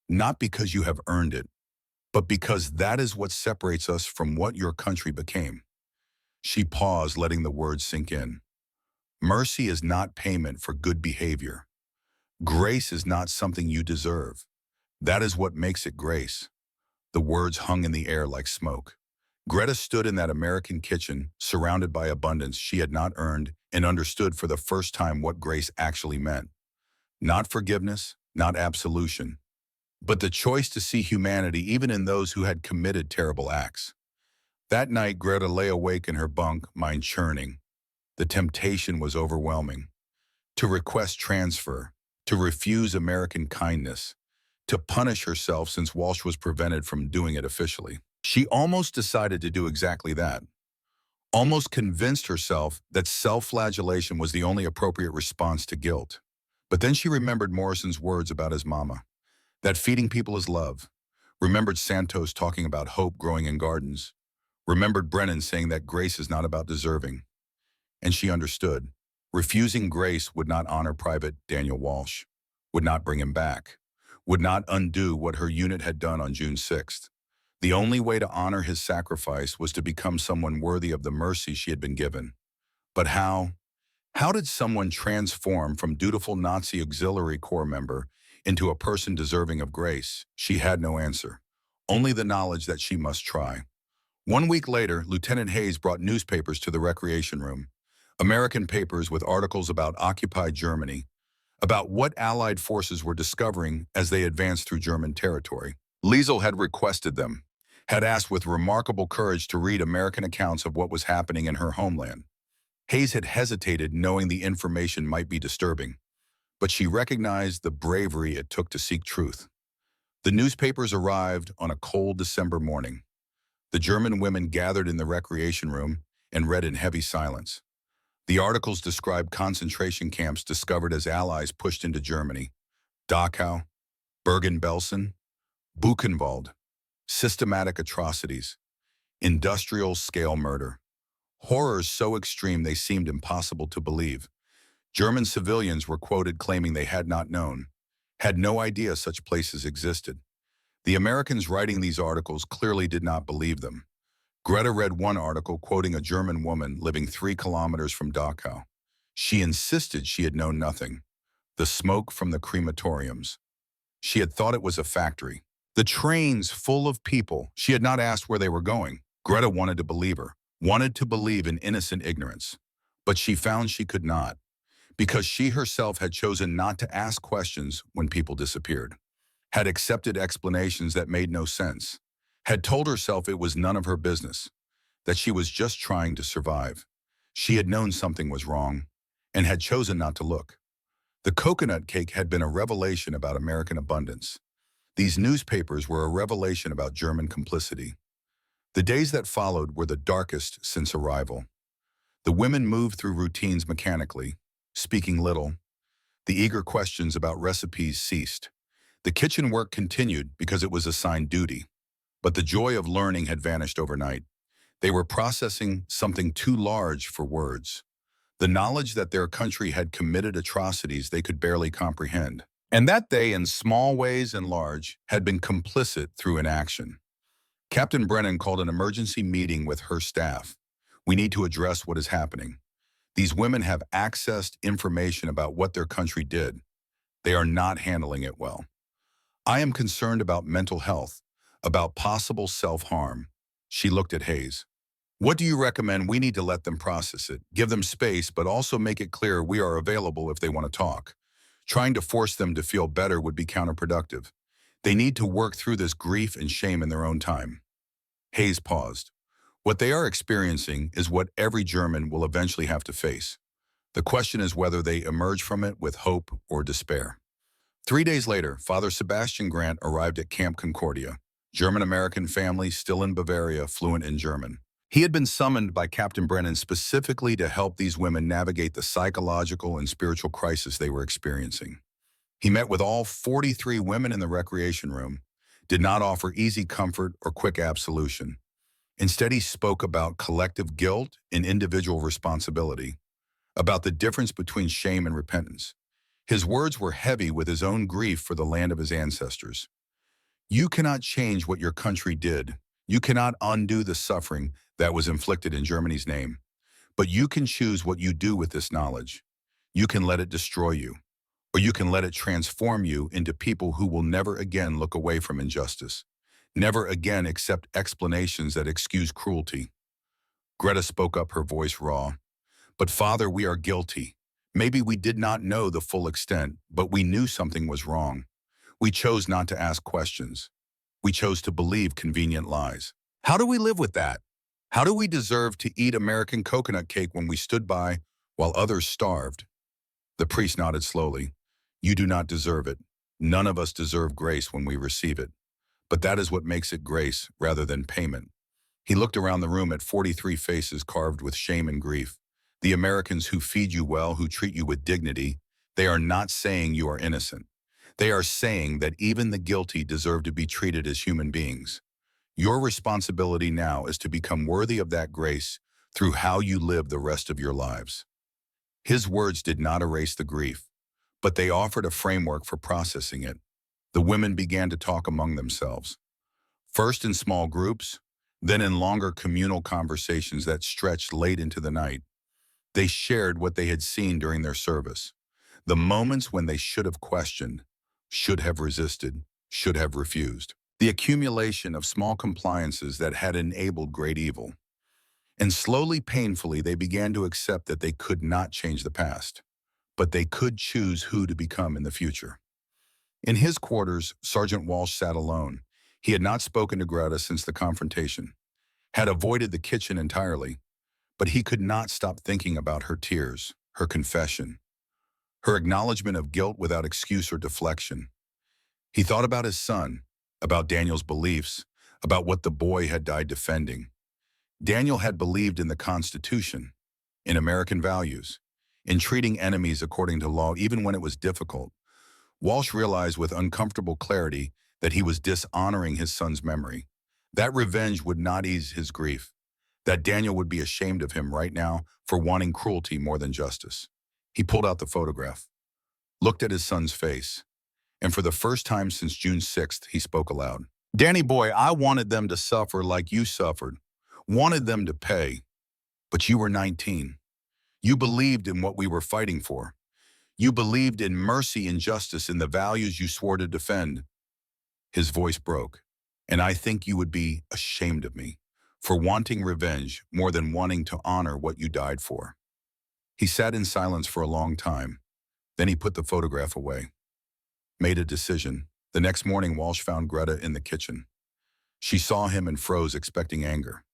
not because you have earned it, but because that is what separates us from what your country became. She paused, letting the words sink in. Mercy is not payment for good behavior. Grace is not something you deserve. That is what makes it grace. The words hung in the air like smoke. Greta stood in that American kitchen, surrounded by abundance she had not earned, and understood for the first time what grace actually meant. Not forgiveness, not absolution, but the choice to see humanity even in those who had committed terrible acts. That night, Greta lay awake in her bunk, mind churning. The temptation was overwhelming. To request transfer, to refuse American kindness, to punish herself since Walsh was prevented from doing it officially. She almost decided to do exactly that. Almost convinced herself that self-flagellation was the only appropriate response to guilt. But then she remembered Morrison's words about his mama, that feeding people is love. Remembered Santos talking about hope growing in gardens. Remembered Brennan saying that grace is not about deserving. And she understood. Refusing grace would not honor Private Daniel Walsh, would not bring him back, would not undo what her unit had done on June 6th. The only way to honor his sacrifice was to become someone worthy of the mercy she had been given. But how? How did someone transform from dutiful Nazi Auxiliary Corps member into a person deserving of grace? She had no answer, only the knowledge that she must try. 1 week later, Lieutenant Hayes brought newspapers to the recreation room. American papers with articles about occupied Germany, about what Allied forces were discovering as they advanced through German territory. Liesel had requested them, had asked with remarkable courage to read American accounts of what was happening in her homeland. Hayes had hesitated, knowing the information might be disturbing, but she recognized the bravery it took to seek truth. The newspapers arrived on a cold December morning. The German women gathered in the recreation room and read in heavy silence. The articles described concentration camps discovered as Allies pushed into Germany: Dachau, Bergen-Belsen, Buchenwald, systematic atrocities, industrial-scale murder. Horrors so extreme they seemed impossible to believe. German civilians were quoted claiming they had not known, had no idea such places existed. The Americans writing these articles clearly did not believe them. Greta read one article quoting a German woman living 3 kilometers from Dachau. She insisted she had known nothing. The smoke from the crematoriums. She had thought it was a factory. The trains full of people. She had not asked where they were going. Greta wanted to believe her, wanted to believe in innocent ignorance. But she found she could not, because she herself had chosen not to ask questions when people disappeared, had accepted explanations that made no sense, had told herself it was none of her business, that she was just trying to survive. She had known something was wrong, and had chosen not to look. The coconut cake had been a revelation about American abundance. These newspapers were a revelation about German complicity. The days that followed were the darkest since arrival. The women moved through routines mechanically, speaking little. The eager questions about recipes ceased. The kitchen work continued because it was assigned duty, but the joy of learning had vanished overnight. They were processing something too large for words. The knowledge that their country had committed atrocities they could barely comprehend, and that they, in small ways and large, had been complicit through inaction. Captain Brennan called an emergency meeting with her staff. We need to address what is happening. These women have accessed information about what their country did. They are not handling it well. I am concerned about mental health, about possible self-harm. She looked at Hayes. What do you recommend? We need to let them process it, give them space, but also make it clear we are available if they want to talk. Trying to force them to feel better would be counterproductive. They need to work through this grief and shame in their own time. Hayes paused. What they are experiencing is what every German will eventually have to face. The question is whether they emerge from it with hope or despair. 3 days later, Father Sebastian Grant arrived at Camp Concordia, German-American family still in Bavaria, fluent in German. He had been summoned by Captain Brennan specifically to help these women navigate the psychological and spiritual crisis they were experiencing. He met with all 43 women in the recreation room, did not offer easy comfort or quick absolution. Instead, he spoke about collective guilt and individual responsibility, about the difference between shame and repentance. His words were heavy with his own grief for the land of his ancestors. You cannot change what your country did. You cannot undo the suffering that was inflicted in Germany's name. But you can choose what you do with this knowledge. You can let it destroy you, or you can let it transform you into people who will never again look away from injustice, never again accept explanations that excuse cruelty. Greta spoke up, her voice raw. But Father, we are guilty. Maybe we did not know the full extent, but we knew something was wrong. We chose not to ask questions. We chose to believe convenient lies. How do we live with that? How do we deserve to eat American coconut cake when we stood by while others starved? The priest nodded slowly. You do not deserve it. None of us deserve grace when we receive it. But that is what makes it grace rather than payment. He looked around the room at 43 faces carved with shame and grief. The Americans who feed you well, who treat you with dignity, they are not saying you are innocent. They are saying that even the guilty deserve to be treated as human beings. Your responsibility now is to become worthy of that grace through how you live the rest of your lives. His words did not erase the grief, but they offered a framework for processing it. The women began to talk among themselves, first in small groups, then in longer communal conversations that stretched late into the night. They shared what they had seen during their service, the moments when they should have questioned, should have resisted, should have refused. The accumulation of small compliances that had enabled great evil. And slowly, painfully, they began to accept that they could not change the past, but they could choose who to become in the future. In his quarters, Sergeant Walsh sat alone. He had not spoken to Greta since the confrontation, had avoided the kitchen entirely, but he could not stop thinking about her tears, her confession, her acknowledgement of guilt without excuse or deflection. He thought about his son, about Daniel's beliefs, about what the boy had died defending. Daniel had believed in the Constitution, in American values, in treating enemies according to law even when it was difficult. Walsh realized with uncomfortable clarity that he was dishonoring his son's memory. That revenge would not ease his grief, that Daniel would be ashamed of him right now for wanting cruelty more than justice. He pulled out the photograph, looked at his son's face, and for the first time since June 6th, he spoke aloud. Danny boy, I wanted them to suffer like you suffered, wanted them to pay, but you were 19. You believed in what we were fighting for. You believed in mercy and justice, in the values you swore to defend. His voice broke, and I think you would be ashamed of me for wanting revenge more than wanting to honor what you died for. He sat in silence for a long time. Then he put the photograph away, made a decision. The next morning, Walsh found Greta in the kitchen. She saw him and froze, expecting anger.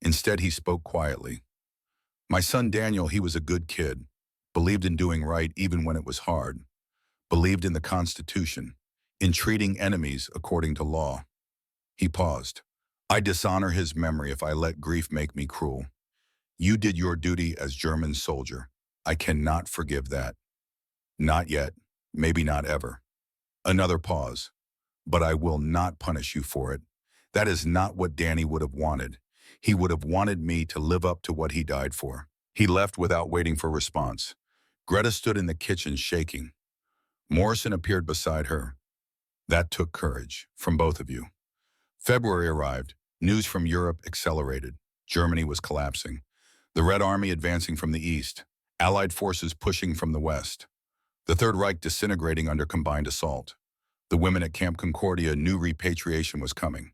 Instead, he spoke quietly. My son Daniel, he was a good kid, believed in doing right even when it was hard, believed in the Constitution, in treating enemies according to law. He paused. I dishonor his memory if I let grief make me cruel. You did your duty as German soldier. I cannot forgive that. Not yet, maybe not ever. Another pause. But I will not punish you for it. That is not what Danny would have wanted. He would have wanted me to live up to what he died for. He left without waiting for response. Greta stood in the kitchen shaking. Morrison appeared beside her. That took courage, from both of you. February arrived. News from Europe accelerated. Germany was collapsing. The Red Army advancing from the east. Allied forces pushing from the west. The Third Reich disintegrating under combined assault. The women at Camp Concordia knew repatriation was coming.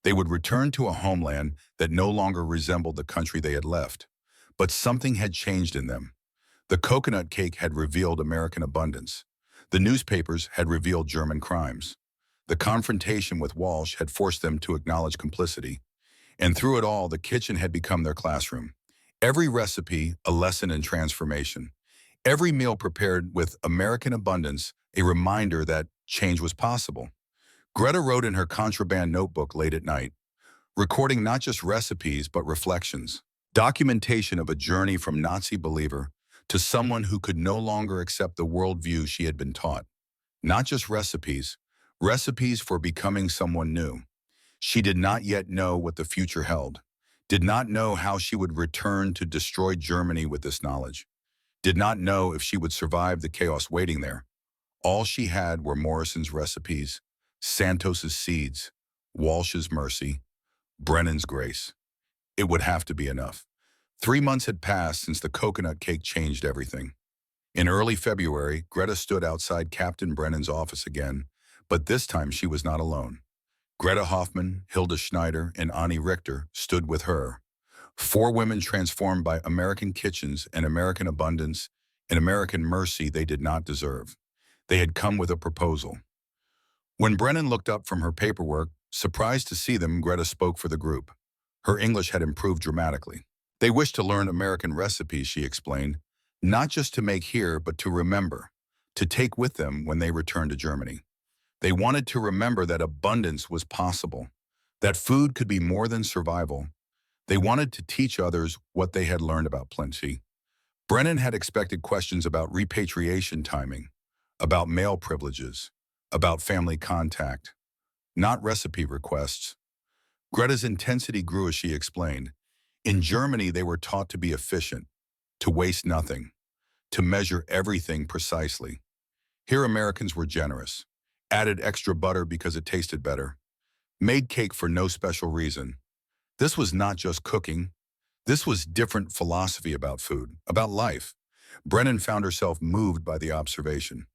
They would return to a homeland that no longer resembled the country they had left. But something had changed in them. The coconut cake had revealed American abundance. The newspapers had revealed German crimes. The confrontation with Walsh had forced them to acknowledge complicity. And through it all, the kitchen had become their classroom. Every recipe, a lesson in transformation. Every meal prepared with American abundance, a reminder that change was possible. Greta wrote in her contraband notebook late at night, recording not just recipes but reflections. Documentation of a journey from Nazi believer to someone who could no longer accept the worldview she had been taught. Not just recipes, recipes for becoming someone new. She did not yet know what the future held, did not know how she would return to destroy Germany with this knowledge, did not know if she would survive the chaos waiting there. All she had were Morrison's recipes, Santos's seeds, Walsh's mercy, Brennan's grace. It would have to be enough. 3 months had passed since the coconut cake changed everything. In early February, Greta stood outside Captain Brennan's office again, but this time she was not alone. Greta Hoffman, Hilda Schneider, and Annie Richter stood with her. 4 women transformed by American kitchens and American abundance and American mercy they did not deserve. They had come with a proposal. When Brennan looked up from her paperwork, surprised to see them, Greta spoke for the group. Her English had improved dramatically. They wished to learn American recipes, she explained, not just to make here, but to remember, to take with them when they returned to Germany. They wanted to remember that abundance was possible, that food could be more than survival. They wanted to teach others what they had learned about plenty. Brennan had expected questions about repatriation timing, about male privileges, about family contact, not recipe requests. Greta's intensity grew as she explained. In Germany, they were taught to be efficient, to waste nothing, to measure everything precisely. Here, Americans were generous, added extra butter because it tasted better, made cake for no special reason. This was not just cooking. This was different philosophy about food, about life. Brennan found herself moved by the observation.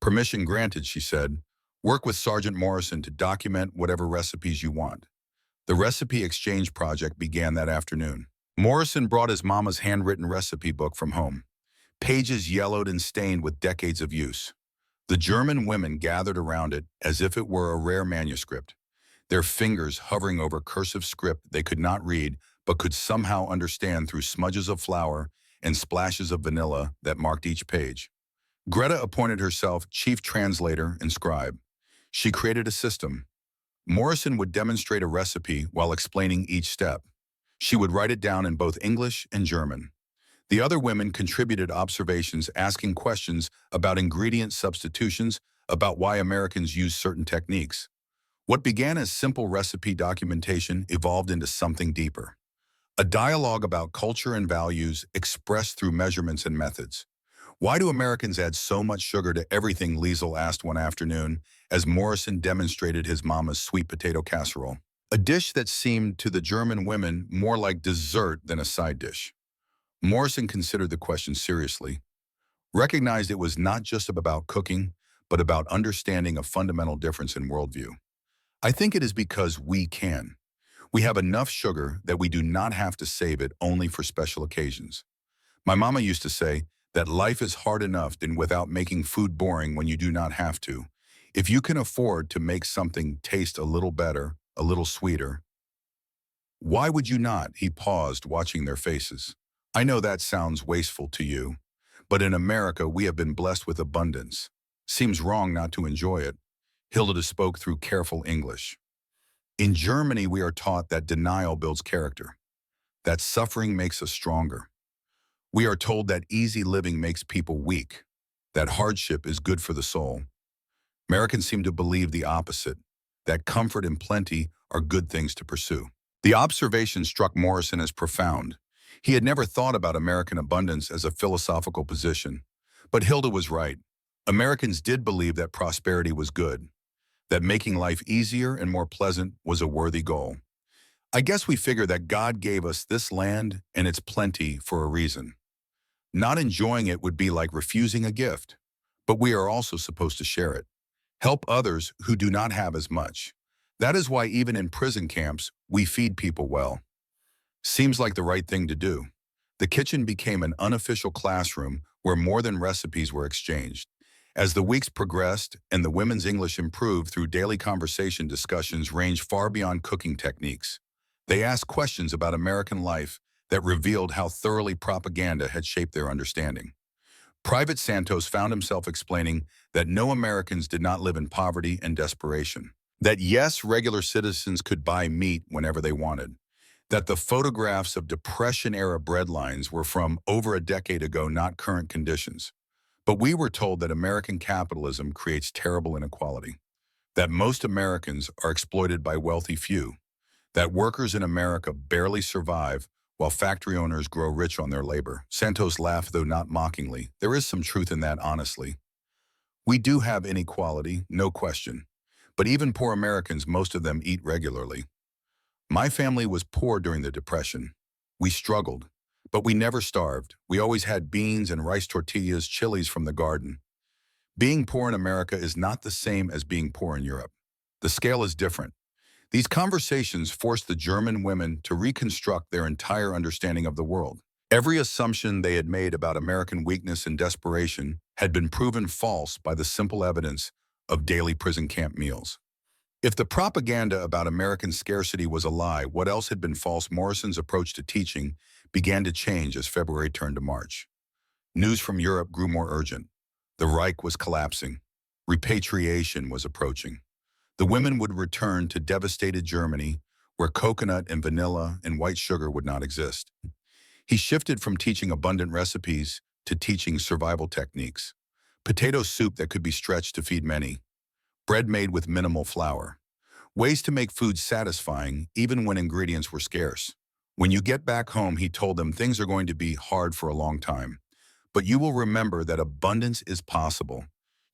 Permission granted, she said. Work with Sergeant Morrison to document whatever recipes you want. The recipe exchange project began that afternoon. Morrison brought his mama's handwritten recipe book from home, pages yellowed and stained with decades of use. The German women gathered around it as if it were a rare manuscript, their fingers hovering over cursive script they could not read but could somehow understand through smudges of flour and splashes of vanilla that marked each page. Greta appointed herself chief translator and scribe. She created a system. Morrison would demonstrate a recipe while explaining each step. She would write it down in both English and German. The other women contributed observations, asking questions about ingredient substitutions, about why Americans use certain techniques. What began as simple recipe documentation evolved into something deeper. A dialogue about culture and values expressed through measurements and methods. Why do Americans add so much sugar to everything, Liesel asked one afternoon as Morrison demonstrated his mama's sweet potato casserole, a dish that seemed to the German women more like dessert than a side dish. Morrison considered the question seriously, recognized it was not just about cooking, but about understanding a fundamental difference in worldview. I think it is because we can. We have enough sugar that we do not have to save it only for special occasions. My mama used to say that life is hard enough and without making food boring when you do not have to. If you can afford to make something taste a little better, a little sweeter, why would you not? He paused, watching their faces. I know that sounds wasteful to you, but in America we have been blessed with abundance. Seems wrong not to enjoy it. Hilda spoke through careful English. In Germany, we are taught that denial builds character, that suffering makes us stronger. We are told that easy living makes people weak, that hardship is good for the soul. Americans seem to believe the opposite, that comfort and plenty are good things to pursue. The observation struck Morrison as profound. He had never thought about American abundance as a philosophical position. But Hilda was right. Americans did believe that prosperity was good, that making life easier and more pleasant was a worthy goal. I guess we figure that God gave us this land and its plenty for a reason. Not enjoying it would be like refusing a gift, but we are also supposed to share it. Help others who do not have as much. That is why even in prison camps, we feed people well. Seems like the right thing to do. The kitchen became an unofficial classroom where more than recipes were exchanged. As the weeks progressed and the women's English improved through daily conversation, discussions ranged far beyond cooking techniques. They asked questions about American life that revealed how thoroughly propaganda had shaped their understanding. Private Santos found himself explaining that no Americans did not live in poverty and desperation. That yes, regular citizens could buy meat whenever they wanted. That the photographs of Depression-era breadlines were from over a decade ago, not current conditions. But we were told that American capitalism creates terrible inequality. That most Americans are exploited by wealthy few. That workers in America barely survive while factory owners grow rich on their labor. Santos laughed, though not mockingly. There is some truth in that, honestly. We do have inequality, no question. But even poor Americans, most of them eat regularly. My family was poor during the Depression. We struggled, but we never starved. We always had beans and rice tortillas, chilies from the garden. Being poor in America is not the same as being poor in Europe. The scale is different. These conversations forced the German women to reconstruct their entire understanding of the world. Every assumption they had made about American weakness and desperation had been proven false by the simple evidence of daily prison camp meals. If the propaganda about American scarcity was a lie, what else had been false? Morrison's approach to teaching began to change as February turned to March. News from Europe grew more urgent. The Reich was collapsing. Repatriation was approaching. The women would return to devastated Germany, where coconut and vanilla and white sugar would not exist. He shifted from teaching abundant recipes to teaching survival techniques. Potato soup that could be stretched to feed many. Bread made with minimal flour. Ways to make food satisfying even when ingredients were scarce. When you get back home, he told them, things are going to be hard for a long time. But you will remember that abundance is possible.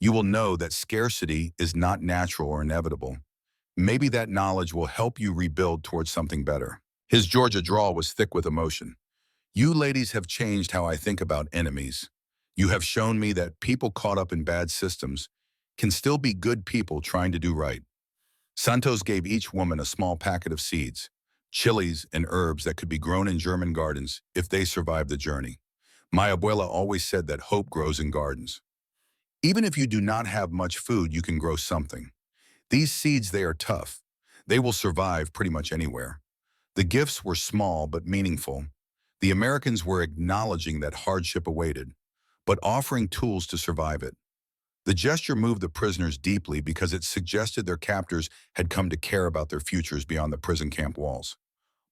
You will know that scarcity is not natural or inevitable. Maybe that knowledge will help you rebuild towards something better. His Georgia drawl was thick with emotion. You ladies have changed how I think about enemies. You have shown me that people caught up in bad systems can still be good people trying to do right. Santos gave each woman a small packet of seeds, chilies and herbs that could be grown in German gardens if they survived the journey. My abuela always said that hope grows in gardens. Even if you do not have much food, you can grow something. These seeds, they are tough. They will survive pretty much anywhere. The gifts were small but meaningful. The Americans were acknowledging that hardship awaited, but offering tools to survive it. The gesture moved the prisoners deeply because it suggested their captors had come to care about their futures beyond the prison camp walls.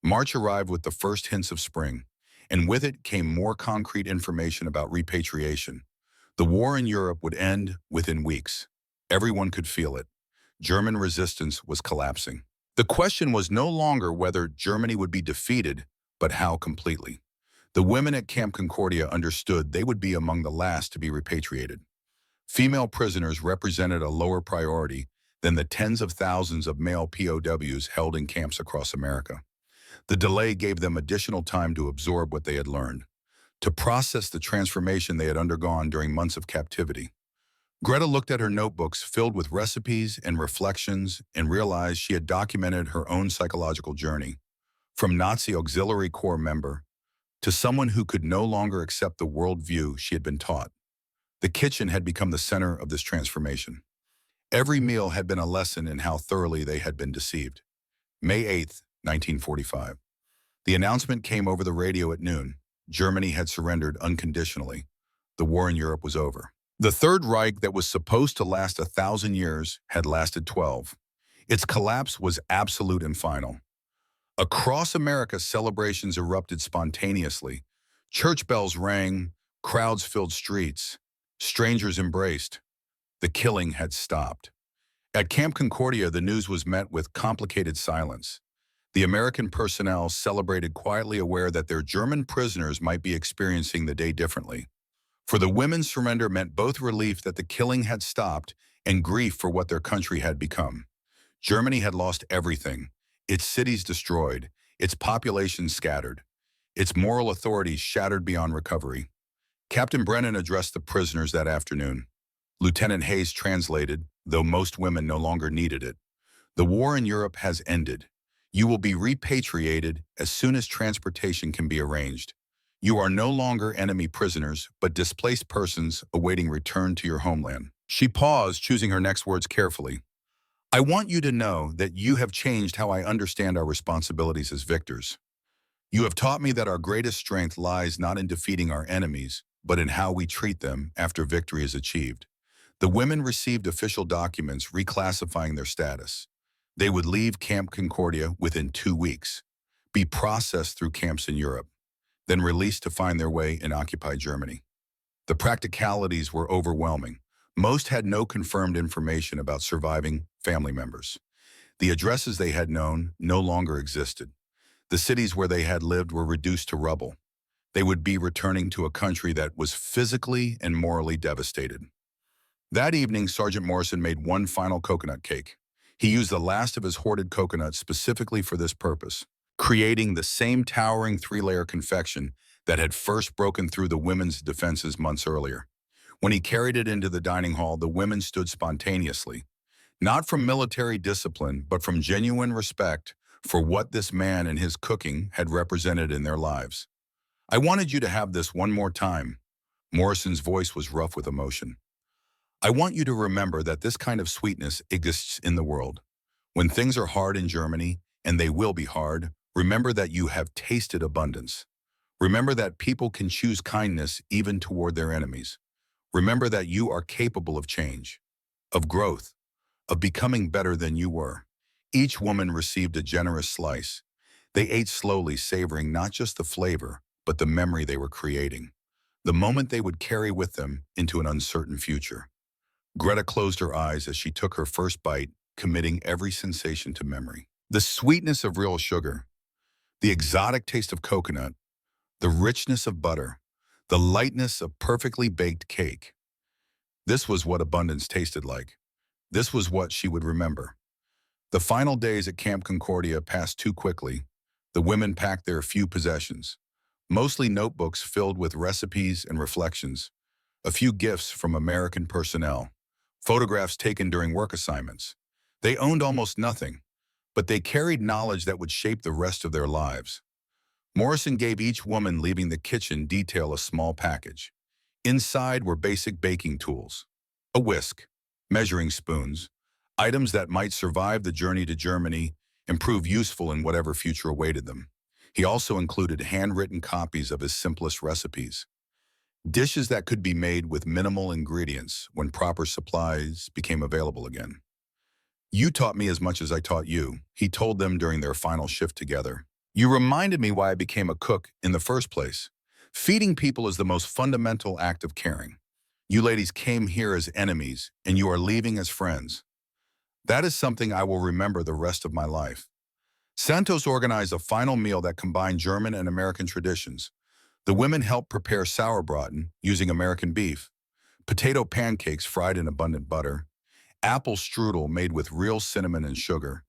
March arrived with the first hints of spring, and with it came more concrete information about repatriation. The war in Europe would end within weeks. Everyone could feel it. German resistance was collapsing. The question was no longer whether Germany would be defeated, but how completely. The women at Camp Concordia understood they would be among the last to be repatriated. Female prisoners represented a lower priority than the tens of thousands of male POWs held in camps across America. The delay gave them additional time to absorb what they had learned, to process the transformation they had undergone during months of captivity. Greta looked at her notebooks filled with recipes and reflections and realized she had documented her own psychological journey, from Nazi Auxiliary Corps member to someone who could no longer accept the worldview she had been taught. The kitchen had become the center of this transformation. Every meal had been a lesson in how thoroughly they had been deceived. May 8th, 1945. The announcement came over the radio at noon. Germany had surrendered unconditionally. The war in Europe was over. The Third Reich that was supposed to last 1,000 years had lasted 12. Its collapse was absolute and final. Across America, celebrations erupted spontaneously. Church bells rang, crowds filled streets. Strangers embraced. The killing had stopped. At Camp Concordia, the news was met with complicated silence. The American personnel celebrated quietly, aware that their German prisoners might be experiencing the day differently. For the women's surrender meant both relief that the killing had stopped and grief for what their country had become. Germany had lost everything, its cities destroyed, its population scattered, its moral authority shattered beyond recovery. Captain Brennan addressed the prisoners that afternoon. Lieutenant Hayes translated, though most women no longer needed it. The war in Europe has ended. You will be repatriated as soon as transportation can be arranged. You are no longer enemy prisoners, but displaced persons awaiting return to your homeland. She paused, choosing her next words carefully. I want you to know that you have changed how I understand our responsibilities as victors. You have taught me that our greatest strength lies not in defeating our enemies, but in how we treat them after victory is achieved. The women received official documents reclassifying their status. They would leave Camp Concordia within 2 weeks, be processed through camps in Europe, then released to find their way in occupied Germany. The practicalities were overwhelming. Most had no confirmed information about surviving family members. The addresses they had known no longer existed. The cities where they had lived were reduced to rubble. They would be returning to a country that was physically and morally devastated. That evening, Sergeant Morrison made one final coconut cake. He used the last of his hoarded coconuts specifically for this purpose, creating the same towering 3-layer confection that had first broken through the women's defenses months earlier. When he carried it into the dining hall, the women stood spontaneously, not from military discipline, but from genuine respect for what this man and his cooking had represented in their lives. I wanted you to have this one more time. Morrison's voice was rough with emotion. I want you to remember that this kind of sweetness exists in the world. When things are hard in Germany, and they will be hard, remember that you have tasted abundance. Remember that people can choose kindness even toward their enemies. Remember that you are capable of change, of growth, of becoming better than you were. Each woman received a generous slice. They ate slowly, savoring not just the flavor, but the memory they were creating, the moment they would carry with them into an uncertain future. Greta closed her eyes as she took her first bite, committing every sensation to memory. The sweetness of real sugar, the exotic taste of coconut, the richness of butter, the lightness of perfectly baked cake. This was what abundance tasted like. This was what she would remember. The final days at Camp Concordia passed too quickly. The women packed their few possessions, mostly notebooks filled with recipes and reflections, a few gifts from American personnel, photographs taken during work assignments. They owned almost nothing, but they carried knowledge that would shape the rest of their lives. Morrison gave each woman leaving the kitchen detail a small package. Inside were basic baking tools, a whisk, measuring spoons, items that might survive the journey to Germany and prove useful in whatever future awaited them. He also included handwritten copies of his simplest recipes, dishes that could be made with minimal ingredients when proper supplies became available again. You taught me as much as I taught you, he told them during their final shift together. You reminded me why I became a cook in the first place. Feeding people is the most fundamental act of caring. You ladies came here as enemies, and you are leaving as friends. That is something I will remember the rest of my life. Santos organized a final meal that combined German and American traditions. The women helped prepare sauerbraten using American beef, potato pancakes fried in abundant butter, apple strudel made with real cinnamon and sugar.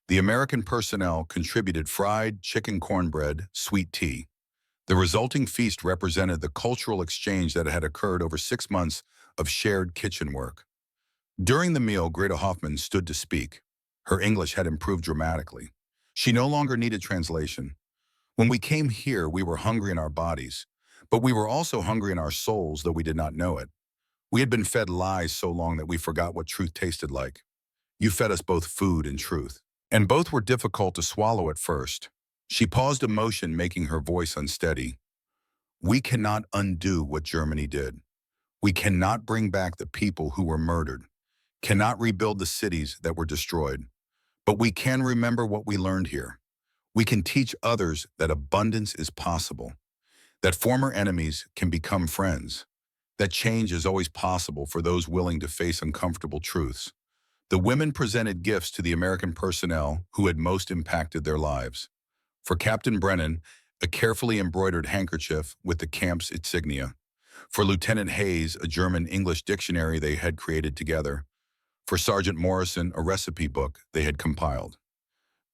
The American personnel contributed fried chicken cornbread, sweet tea. The resulting feast represented the cultural exchange that had occurred over 6 months of shared kitchen work. During the meal, Greta Hoffman stood to speak. Her English had improved dramatically. She no longer needed translation. When we came here, we were hungry in our bodies, but we were also hungry in our souls, though we did not know it. We had been fed lies so long that we forgot what truth tasted like. You fed us both food and truth, and both were difficult to swallow at first. She paused, emotion making her voice unsteady. We cannot undo what Germany did. We cannot bring back the people who were murdered, cannot rebuild the cities that were destroyed. But we can remember what we learned here. We can teach others that abundance is possible, that former enemies can become friends, that change is always possible for those willing to face uncomfortable truths. The women presented gifts to the American personnel who had most impacted their lives. For Captain Brennan, a carefully embroidered handkerchief with the camp's insignia. For Lieutenant Hayes, a German English dictionary they had created together. For Sergeant Morrison, a recipe book they had compiled.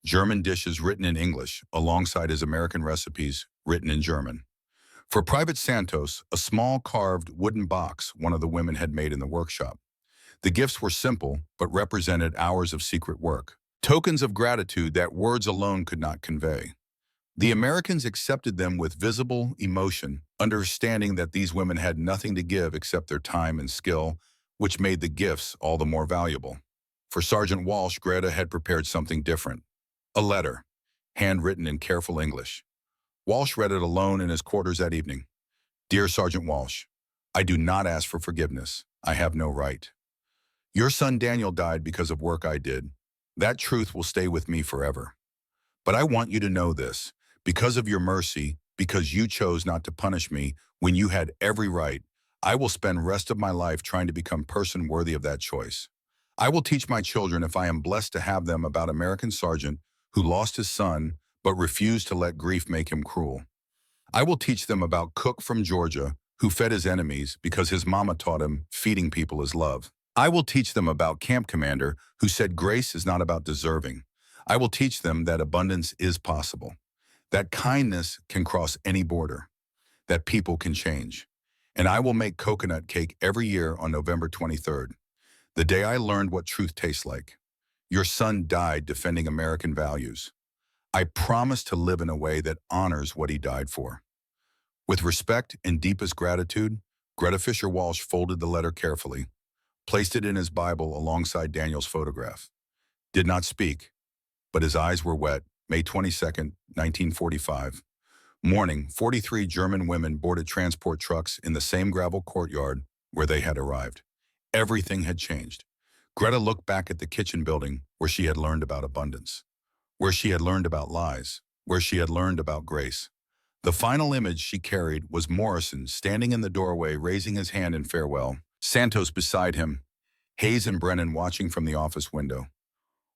German dishes written in English, alongside his American recipes written in German. For Private Santos, a small carved wooden box one of the women had made in the workshop. The gifts were simple, but represented hours of secret work. Tokens of gratitude that words alone could not convey. The Americans accepted them with visible emotion, understanding that these women had nothing to give except their time and skill, which made the gifts all the more valuable. For Sergeant Walsh, Greta had prepared something different. A letter, handwritten in careful English. Walsh read it alone in his quarters that evening. Dear Sergeant Walsh, I do not ask for forgiveness. I have no right. Your son Daniel died because of work I did. That truth will stay with me forever. But I want you to know this. Because of your mercy, because you chose not to punish me when you had every right, I will spend rest of my life trying to become person worthy of that choice. I will teach my children, if I am blessed to have them, about American sergeant who lost his son but refused to let grief make him cruel. I will teach them about Cook from Georgia who fed his enemies because his mama taught him feeding people is love. I will teach them about Camp Commander who said grace is not about deserving. I will teach them that abundance is possible, that kindness can cross any border, that people can change. And I will make coconut cake every year on November 23rd, the day I learned what truth tastes like. Your son died defending American values. I promise to live in a way that honors what he died for. With respect and deepest gratitude, Greta Fisher Walsh folded the letter carefully, placed it in his Bible alongside Daniel's photograph. Did not speak, but his eyes were wet. May 22nd, 1945. Morning, 43 German women boarded transport trucks in the same gravel courtyard where they had arrived. Everything had changed. Greta looked back at the kitchen building where she had learned about abundance, where she had learned about lies, where she had learned about grace. The final image she carried was Morrison standing in the doorway raising his hand in farewell, Santos beside him, Hayes and Brennan watching from the office window.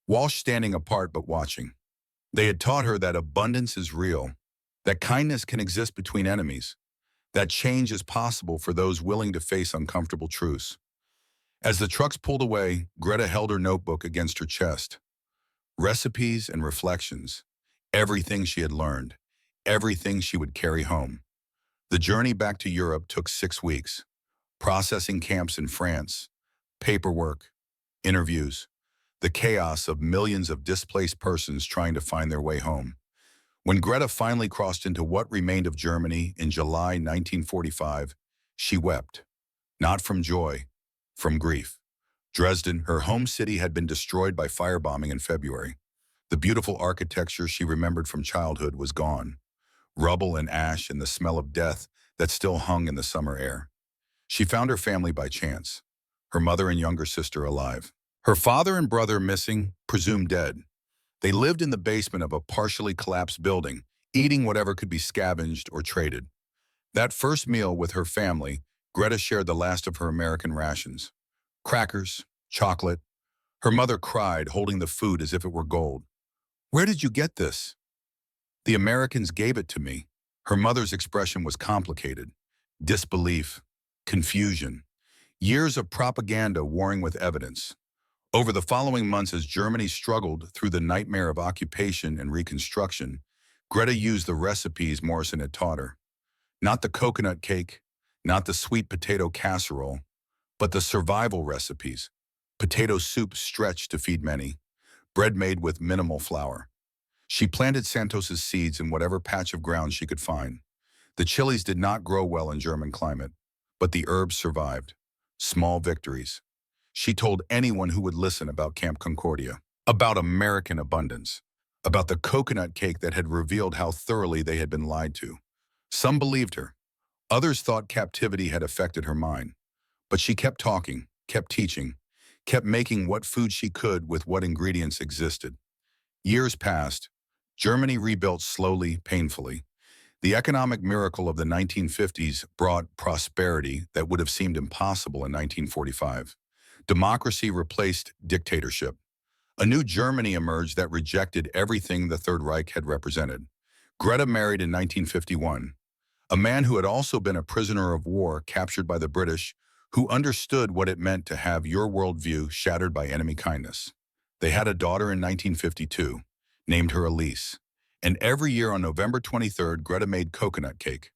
Walsh standing apart but watching. They had taught her that abundance is real, that kindness can exist between enemies, that change is possible for those willing to face uncomfortable truths. As the trucks pulled away, Greta held her notebook against her chest. Recipes and reflections, everything she had learned, everything she would carry home. The journey back to Europe took 6 weeks. Processing camps in France, paperwork, interviews, the chaos of millions of displaced persons trying to find their way home. When Greta finally crossed into what remained of Germany in July 1945, she wept, not from joy, from grief. Dresden, her home city, had been destroyed by firebombing in February. The beautiful architecture she remembered from childhood was gone. Rubble and ash and the smell of death that still hung in the summer air. She found her family by chance, her mother and younger sister alive. Her father and brother missing, presumed dead. They lived in the basement of a partially collapsed building, eating whatever could be scavenged or traded. That first meal with her family, Greta shared the last of her American rations. Crackers, chocolate. Her mother cried, holding the food as if it were gold. Where did you get this? The Americans gave it to me. Her mother's expression was complicated. Disbelief, confusion, years of propaganda warring with evidence. Over the following months, as Germany struggled through the nightmare of occupation and reconstruction, Greta used the recipes Morrison had taught her. Not the coconut cake, not the sweet potato casserole, but the survival recipes. Potato soup stretched to feed many, bread made with minimal flour. She planted Santos's seeds in whatever patch of ground she could find. The chilies did not grow well in German climate, but the herbs survived. Small victories. She told anyone who would listen about Camp Concordia, about American abundance, about the coconut cake that had revealed how thoroughly they had been lied to. Some believed her. Others thought captivity had affected her mind. But she kept talking, kept teaching, kept making what food she could with what ingredients existed. Years passed. Germany rebuilt slowly, painfully. The economic miracle of the 1950s brought prosperity that would have seemed impossible in 1945. Democracy replaced dictatorship. A new Germany emerged that rejected everything the Third Reich had represented. Greta married in 1951, a man who had also been a prisoner of war captured by the British, who understood what it meant to have your worldview shattered by enemy kindness. They had a daughter in 1952, named her Elise, and every year on November 23rd, Greta made coconut cake.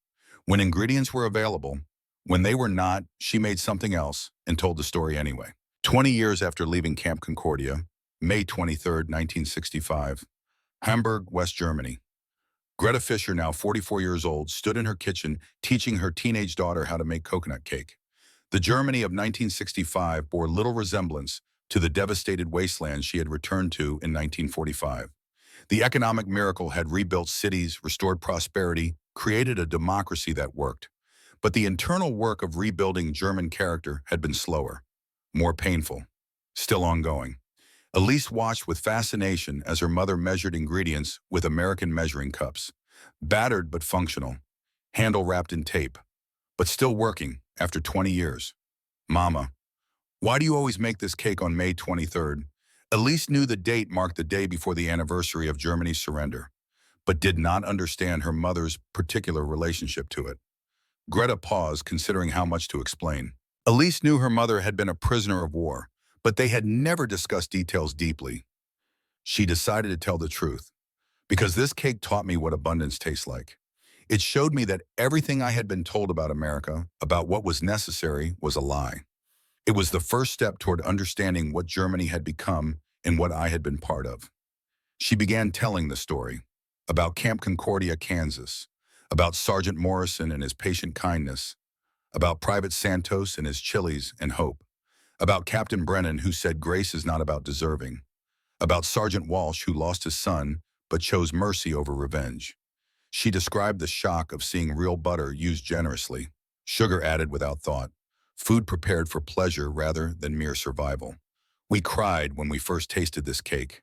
When ingredients were available, when they were not, she made something else and told the story anyway. 20 years after leaving Camp Concordia, May 23, 1965, Hamburg, West Germany. Greta Fischer, now 44 years old, stood in her kitchen teaching her teenage daughter how to make coconut cake. The Germany of 1965 bore little resemblance to the devastated wasteland she had returned to in 1945. The economic miracle had rebuilt cities, restored prosperity, created a democracy that worked. But the internal work of rebuilding German character had been slower, more painful, still ongoing. Elise watched with fascination as her mother measured ingredients with American measuring cups, battered but functional, handle wrapped in tape, but still working after 20 years. Mama, why do you always make this cake on May 23rd? Elise knew the date marked the day before the anniversary of Germany's surrender, but did not understand her mother's particular relationship to it. Greta paused, considering how much to explain. Elise knew her mother had been a prisoner of war, but they had never discussed details deeply. She decided to tell the truth, because this cake taught me what abundance tastes like. It showed me that everything I had been told about America, about what was necessary, was a lie. It was the first step toward understanding what Germany had become and what I had been part of. She began telling the story about Camp Concordia, Kansas, about Sergeant Morrison and his patient kindness, about Private Santos and his chilies and hope, about Captain Brennan who said grace is not about deserving, about Sergeant Walsh who lost his son but chose mercy over revenge. She described the shock of seeing real butter used generously, sugar added without thought, food prepared for pleasure rather than mere survival. We cried when we first tasted this cake,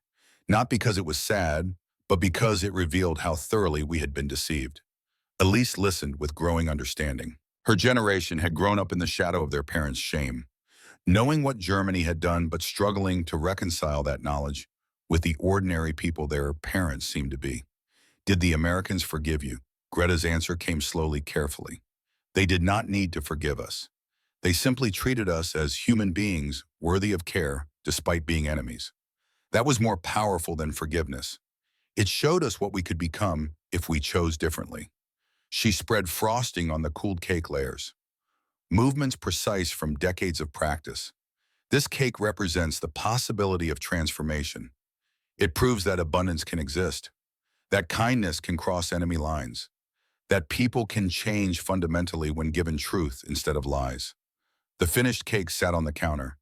not because it was sad, but because it revealed how thoroughly we had been deceived. Elise listened with growing understanding. Her generation had grown up in the shadow of their parents' shame, knowing what Germany had done but struggling to reconcile that knowledge with the ordinary people their parents seemed to be. Did the Americans forgive you? Greta's answer came slowly, carefully. They did not need to forgive us. They simply treated us as human beings worthy of care despite being enemies. That was more powerful than forgiveness. It showed us what we could become if we chose differently. She spread frosting on the cooled cake layers, movements precise from decades of practice. This cake represents the possibility of transformation. It proves that abundance can exist, that kindness can cross enemy lines, that people can change fundamentally when given truth instead of lies. The finished cake sat on the counter,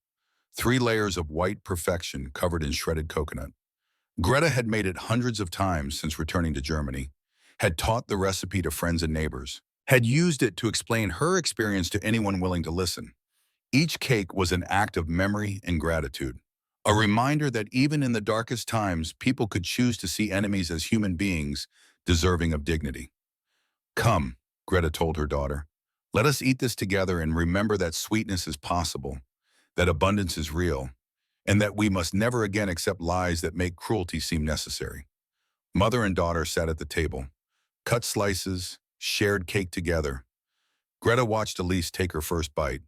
3 layers of white perfection covered in shredded coconut. Greta had made it hundreds of times since returning to Germany, had taught the recipe to friends and neighbors, had used it to explain her experience to anyone willing to listen. Each cake was an act of memory and gratitude, a reminder that even in the darkest times, people could choose to see enemies as human beings deserving of dignity. Come, Greta told her daughter, let us eat this together and remember that sweetness is possible, that abundance is real, and that we must never again accept lies that make cruelty seem necessary. Mother and daughter sat at the table, cut slices, shared cake together. Greta watched Elise take her first bite,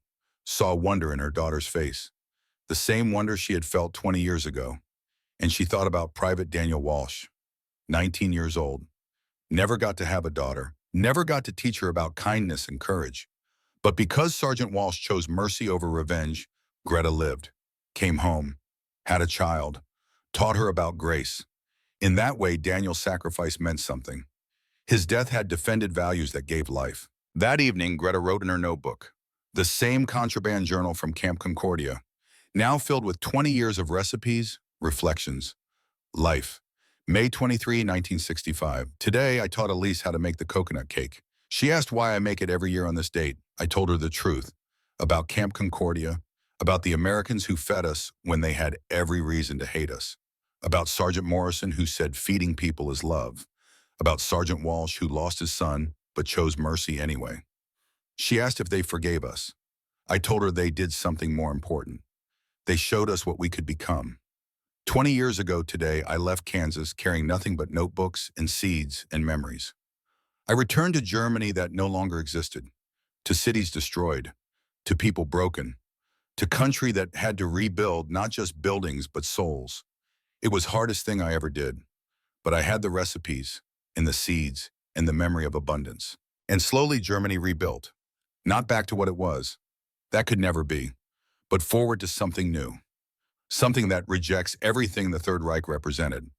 saw wonder in her daughter's face, the same wonder she had felt 20 years ago, and she thought about Private Daniel Walsh, 19 years old, never got to have a daughter, never got to teach her about kindness and courage. But because Sergeant Walsh chose mercy over revenge, Greta lived, came home, had a child, taught her about grace. In that way, Daniel's sacrifice meant something. His death had defended values that gave life. That evening, Greta wrote in her notebook, the same contraband journal from Camp Concordia, now filled with 20 years of recipes, reflections, life. May 23, 1965. Today, I taught Elise how to make the coconut cake. She asked why I make it every year on this date. I told her the truth about Camp Concordia, about the Americans who fed us when they had every reason to hate us, about Sergeant Morrison who said feeding people is love, about Sergeant Walsh who lost his son but chose mercy anyway. She asked if they forgave us. I told her they did something more important. They showed us what we could become. 20 years ago today, I left Kansas carrying nothing but notebooks and seeds and memories. I returned to Germany that no longer existed, to cities destroyed, to people broken, to country that had to rebuild not just buildings but souls. It was the hardest thing I ever did, but I had the recipes and the seeds and the memory of abundance. And slowly Germany rebuilt, not back to what it was. That could never be, but forward to something new, something that rejects everything the Third Reich represented.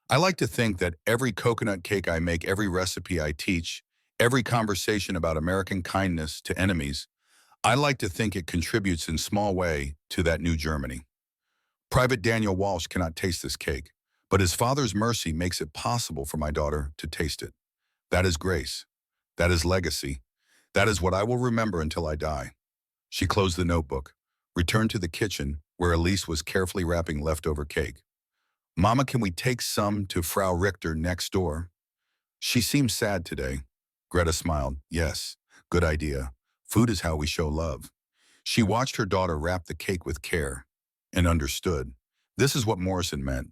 I like to think that every coconut cake I make, every recipe I teach, every conversation about American kindness to enemies, I like to think it contributes in small way to that new Germany. Private Daniel Walsh cannot taste this cake, but his father's mercy makes it possible for my daughter to taste it. That is grace. That is legacy. That is what I will remember until I die. She closed the notebook, returned to the kitchen where Elise was carefully wrapping leftover cake. Mama, can we take some to Frau Richter next door? She seemed sad today. Greta smiled. Yes, good idea. Food is how we show love. She watched her daughter wrap the cake with care and understood. This is what Morrison meant.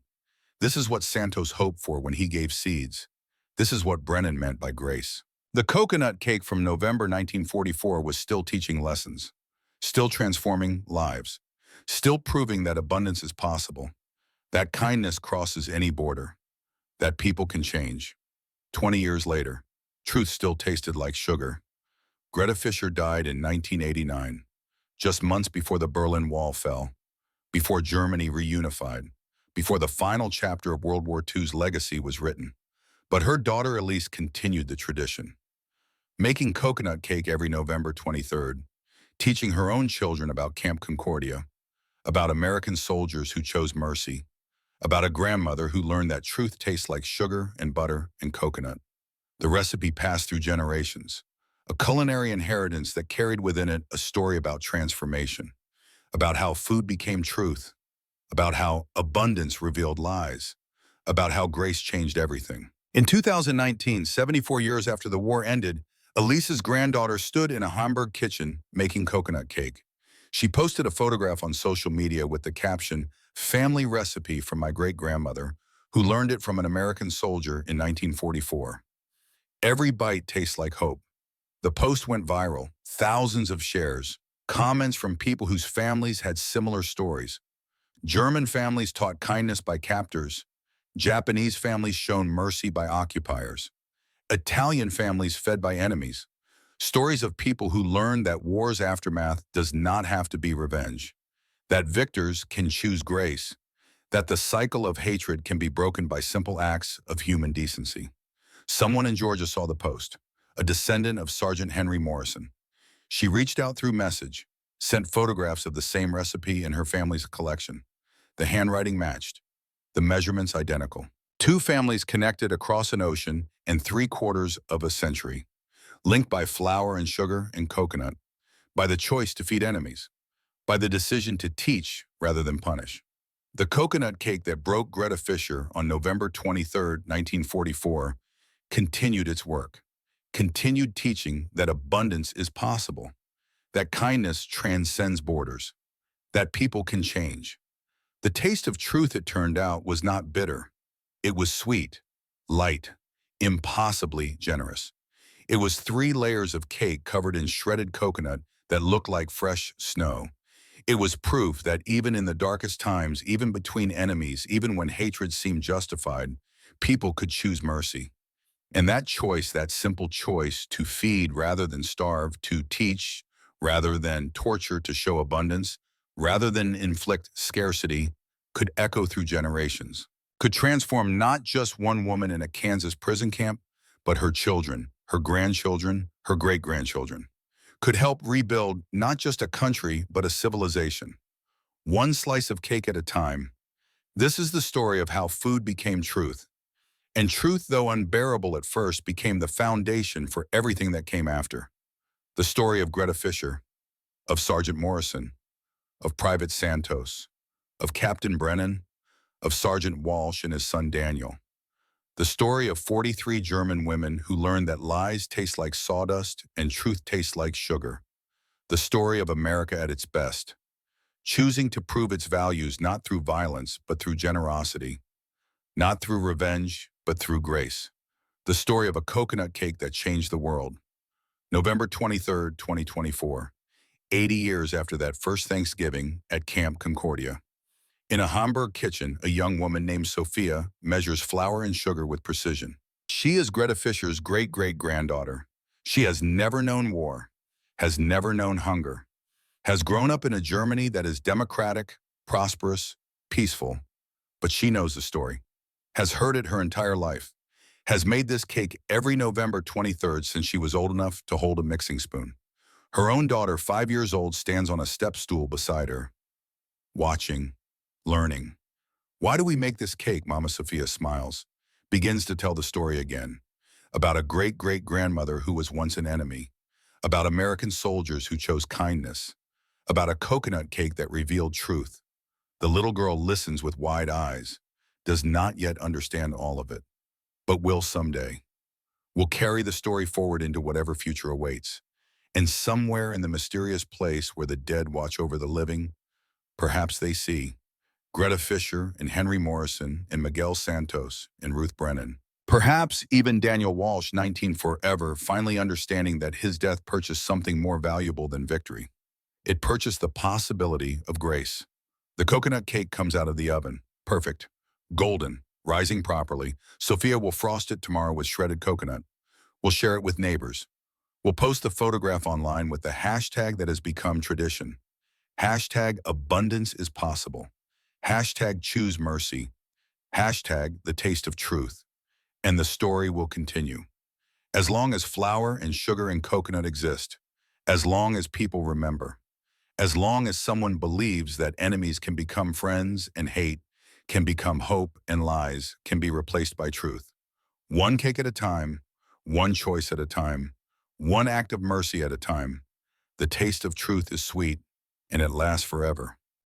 This is what Santos hoped for when he gave seeds. This is what Brennan meant by grace. The coconut cake from November 1944 was still teaching lessons, still transforming lives, still proving that abundance is possible, that kindness crosses any border, that people can change. 20 years later, truth still tasted like sugar. Greta Fischer died in 1989, just months before the Berlin Wall fell, before Germany reunified, before the final chapter of World War II's legacy was written. But her daughter Elise continued the tradition, making coconut cake every November 23rd, teaching her own children about Camp Concordia, about American soldiers who chose mercy, about a grandmother who learned that truth tastes like sugar and butter and coconut. The recipe passed through generations, a culinary inheritance that carried within it a story about transformation, about how food became truth, about how abundance revealed lies, about how grace changed everything. In 2019, 74 years after the war ended, Elise's granddaughter stood in a Hamburg kitchen making coconut cake. She posted a photograph on social media with the caption, "Family recipe from my great-grandmother, who learned it from an American soldier in 1944. Every bite tastes like hope." The post went viral, thousands of shares, comments from people whose families had similar stories. German families taught kindness by captors. Japanese families shown mercy by occupiers. Italian families fed by enemies. Stories of people who learned that war's aftermath does not have to be revenge, that victors can choose grace, that the cycle of hatred can be broken by simple acts of human decency. Someone in Georgia saw the post, a descendant of Sergeant Henry Morrison. She reached out through message, sent photographs of the same recipe in her family's collection. The handwriting matched, the measurements identical. Two families connected across an ocean and 3/4 of a century, linked by flour and sugar and coconut, by the choice to feed enemies, by the decision to teach rather than punish. The coconut cake that broke Greta Fischer on November 23, 1944, continued its work, continued teaching that abundance is possible, that kindness transcends borders, that people can change. The taste of truth, it turned out, was not bitter. It was sweet, light, impossibly generous. It was 3 layers of cake covered in shredded coconut that looked like fresh snow. It was proof that even in the darkest times, even between enemies, even when hatred seemed justified, people could choose mercy. And that choice, that simple choice to feed rather than starve, to teach rather than torture to show abundance, rather than inflict scarcity, could echo through generations, could transform not just one woman in a Kansas prison camp, but her children, her grandchildren, her great-grandchildren, could help rebuild not just a country, but a civilization. One slice of cake at a time. This is the story of how food became truth. And truth, though unbearable at first, became the foundation for everything that came after. The story of Greta Fischer, of Sergeant Morrison, of Private Santos, of Captain Brennan, of Sergeant Walsh and his son Daniel. The story of 43 German women who learned that lies taste like sawdust and truth tastes like sugar. The story of America at its best, choosing to prove its values not through violence but through generosity, not through revenge but through grace. The story of a coconut cake that changed the world. November 23rd, 2024, 80 years after that first Thanksgiving at Camp Concordia. In a Hamburg kitchen, a young woman named Sophia measures flour and sugar with precision. She is Greta Fischer's great-great-granddaughter. She has never known war, has never known hunger, has grown up in a Germany that is democratic, prosperous, peaceful. But she knows the story, has heard it her entire life, has made this cake every November 23rd since she was old enough to hold a mixing spoon. Her own daughter, 5 years old, stands on a step stool beside her, watching, learning. Why do we make this cake? Mama Sophia smiles, begins to tell the story again, about a great-great-grandmother who was once an enemy, about American soldiers who chose kindness, about a coconut cake that revealed truth. The little girl listens with wide eyes, does not yet understand all of it, but will someday. Will carry the story forward into whatever future awaits. And somewhere in the mysterious place where the dead watch over the living, perhaps they see Greta Fischer and Henry Morrison and Miguel Santos and Ruth Brennan. Perhaps even Daniel Walsh, 19 forever, finally understanding that his death purchased something more valuable than victory. It purchased the possibility of grace. The coconut cake comes out of the oven. Perfect. Golden. Rising properly. Sophia will frost it tomorrow with shredded coconut. We'll share it with neighbors. We'll post the photograph online with the hashtag that has become tradition. Hashtag abundance is possible. Hashtag choose mercy. Hashtag the taste of truth. And the story will continue. As long as flour and sugar and coconut exist, as long as people remember, as long as someone believes that enemies can become friends and hate can become hope and lies can be replaced by truth. One cake at a time, one choice at a time, one act of mercy at a time. The taste of truth is sweet and it lasts forever.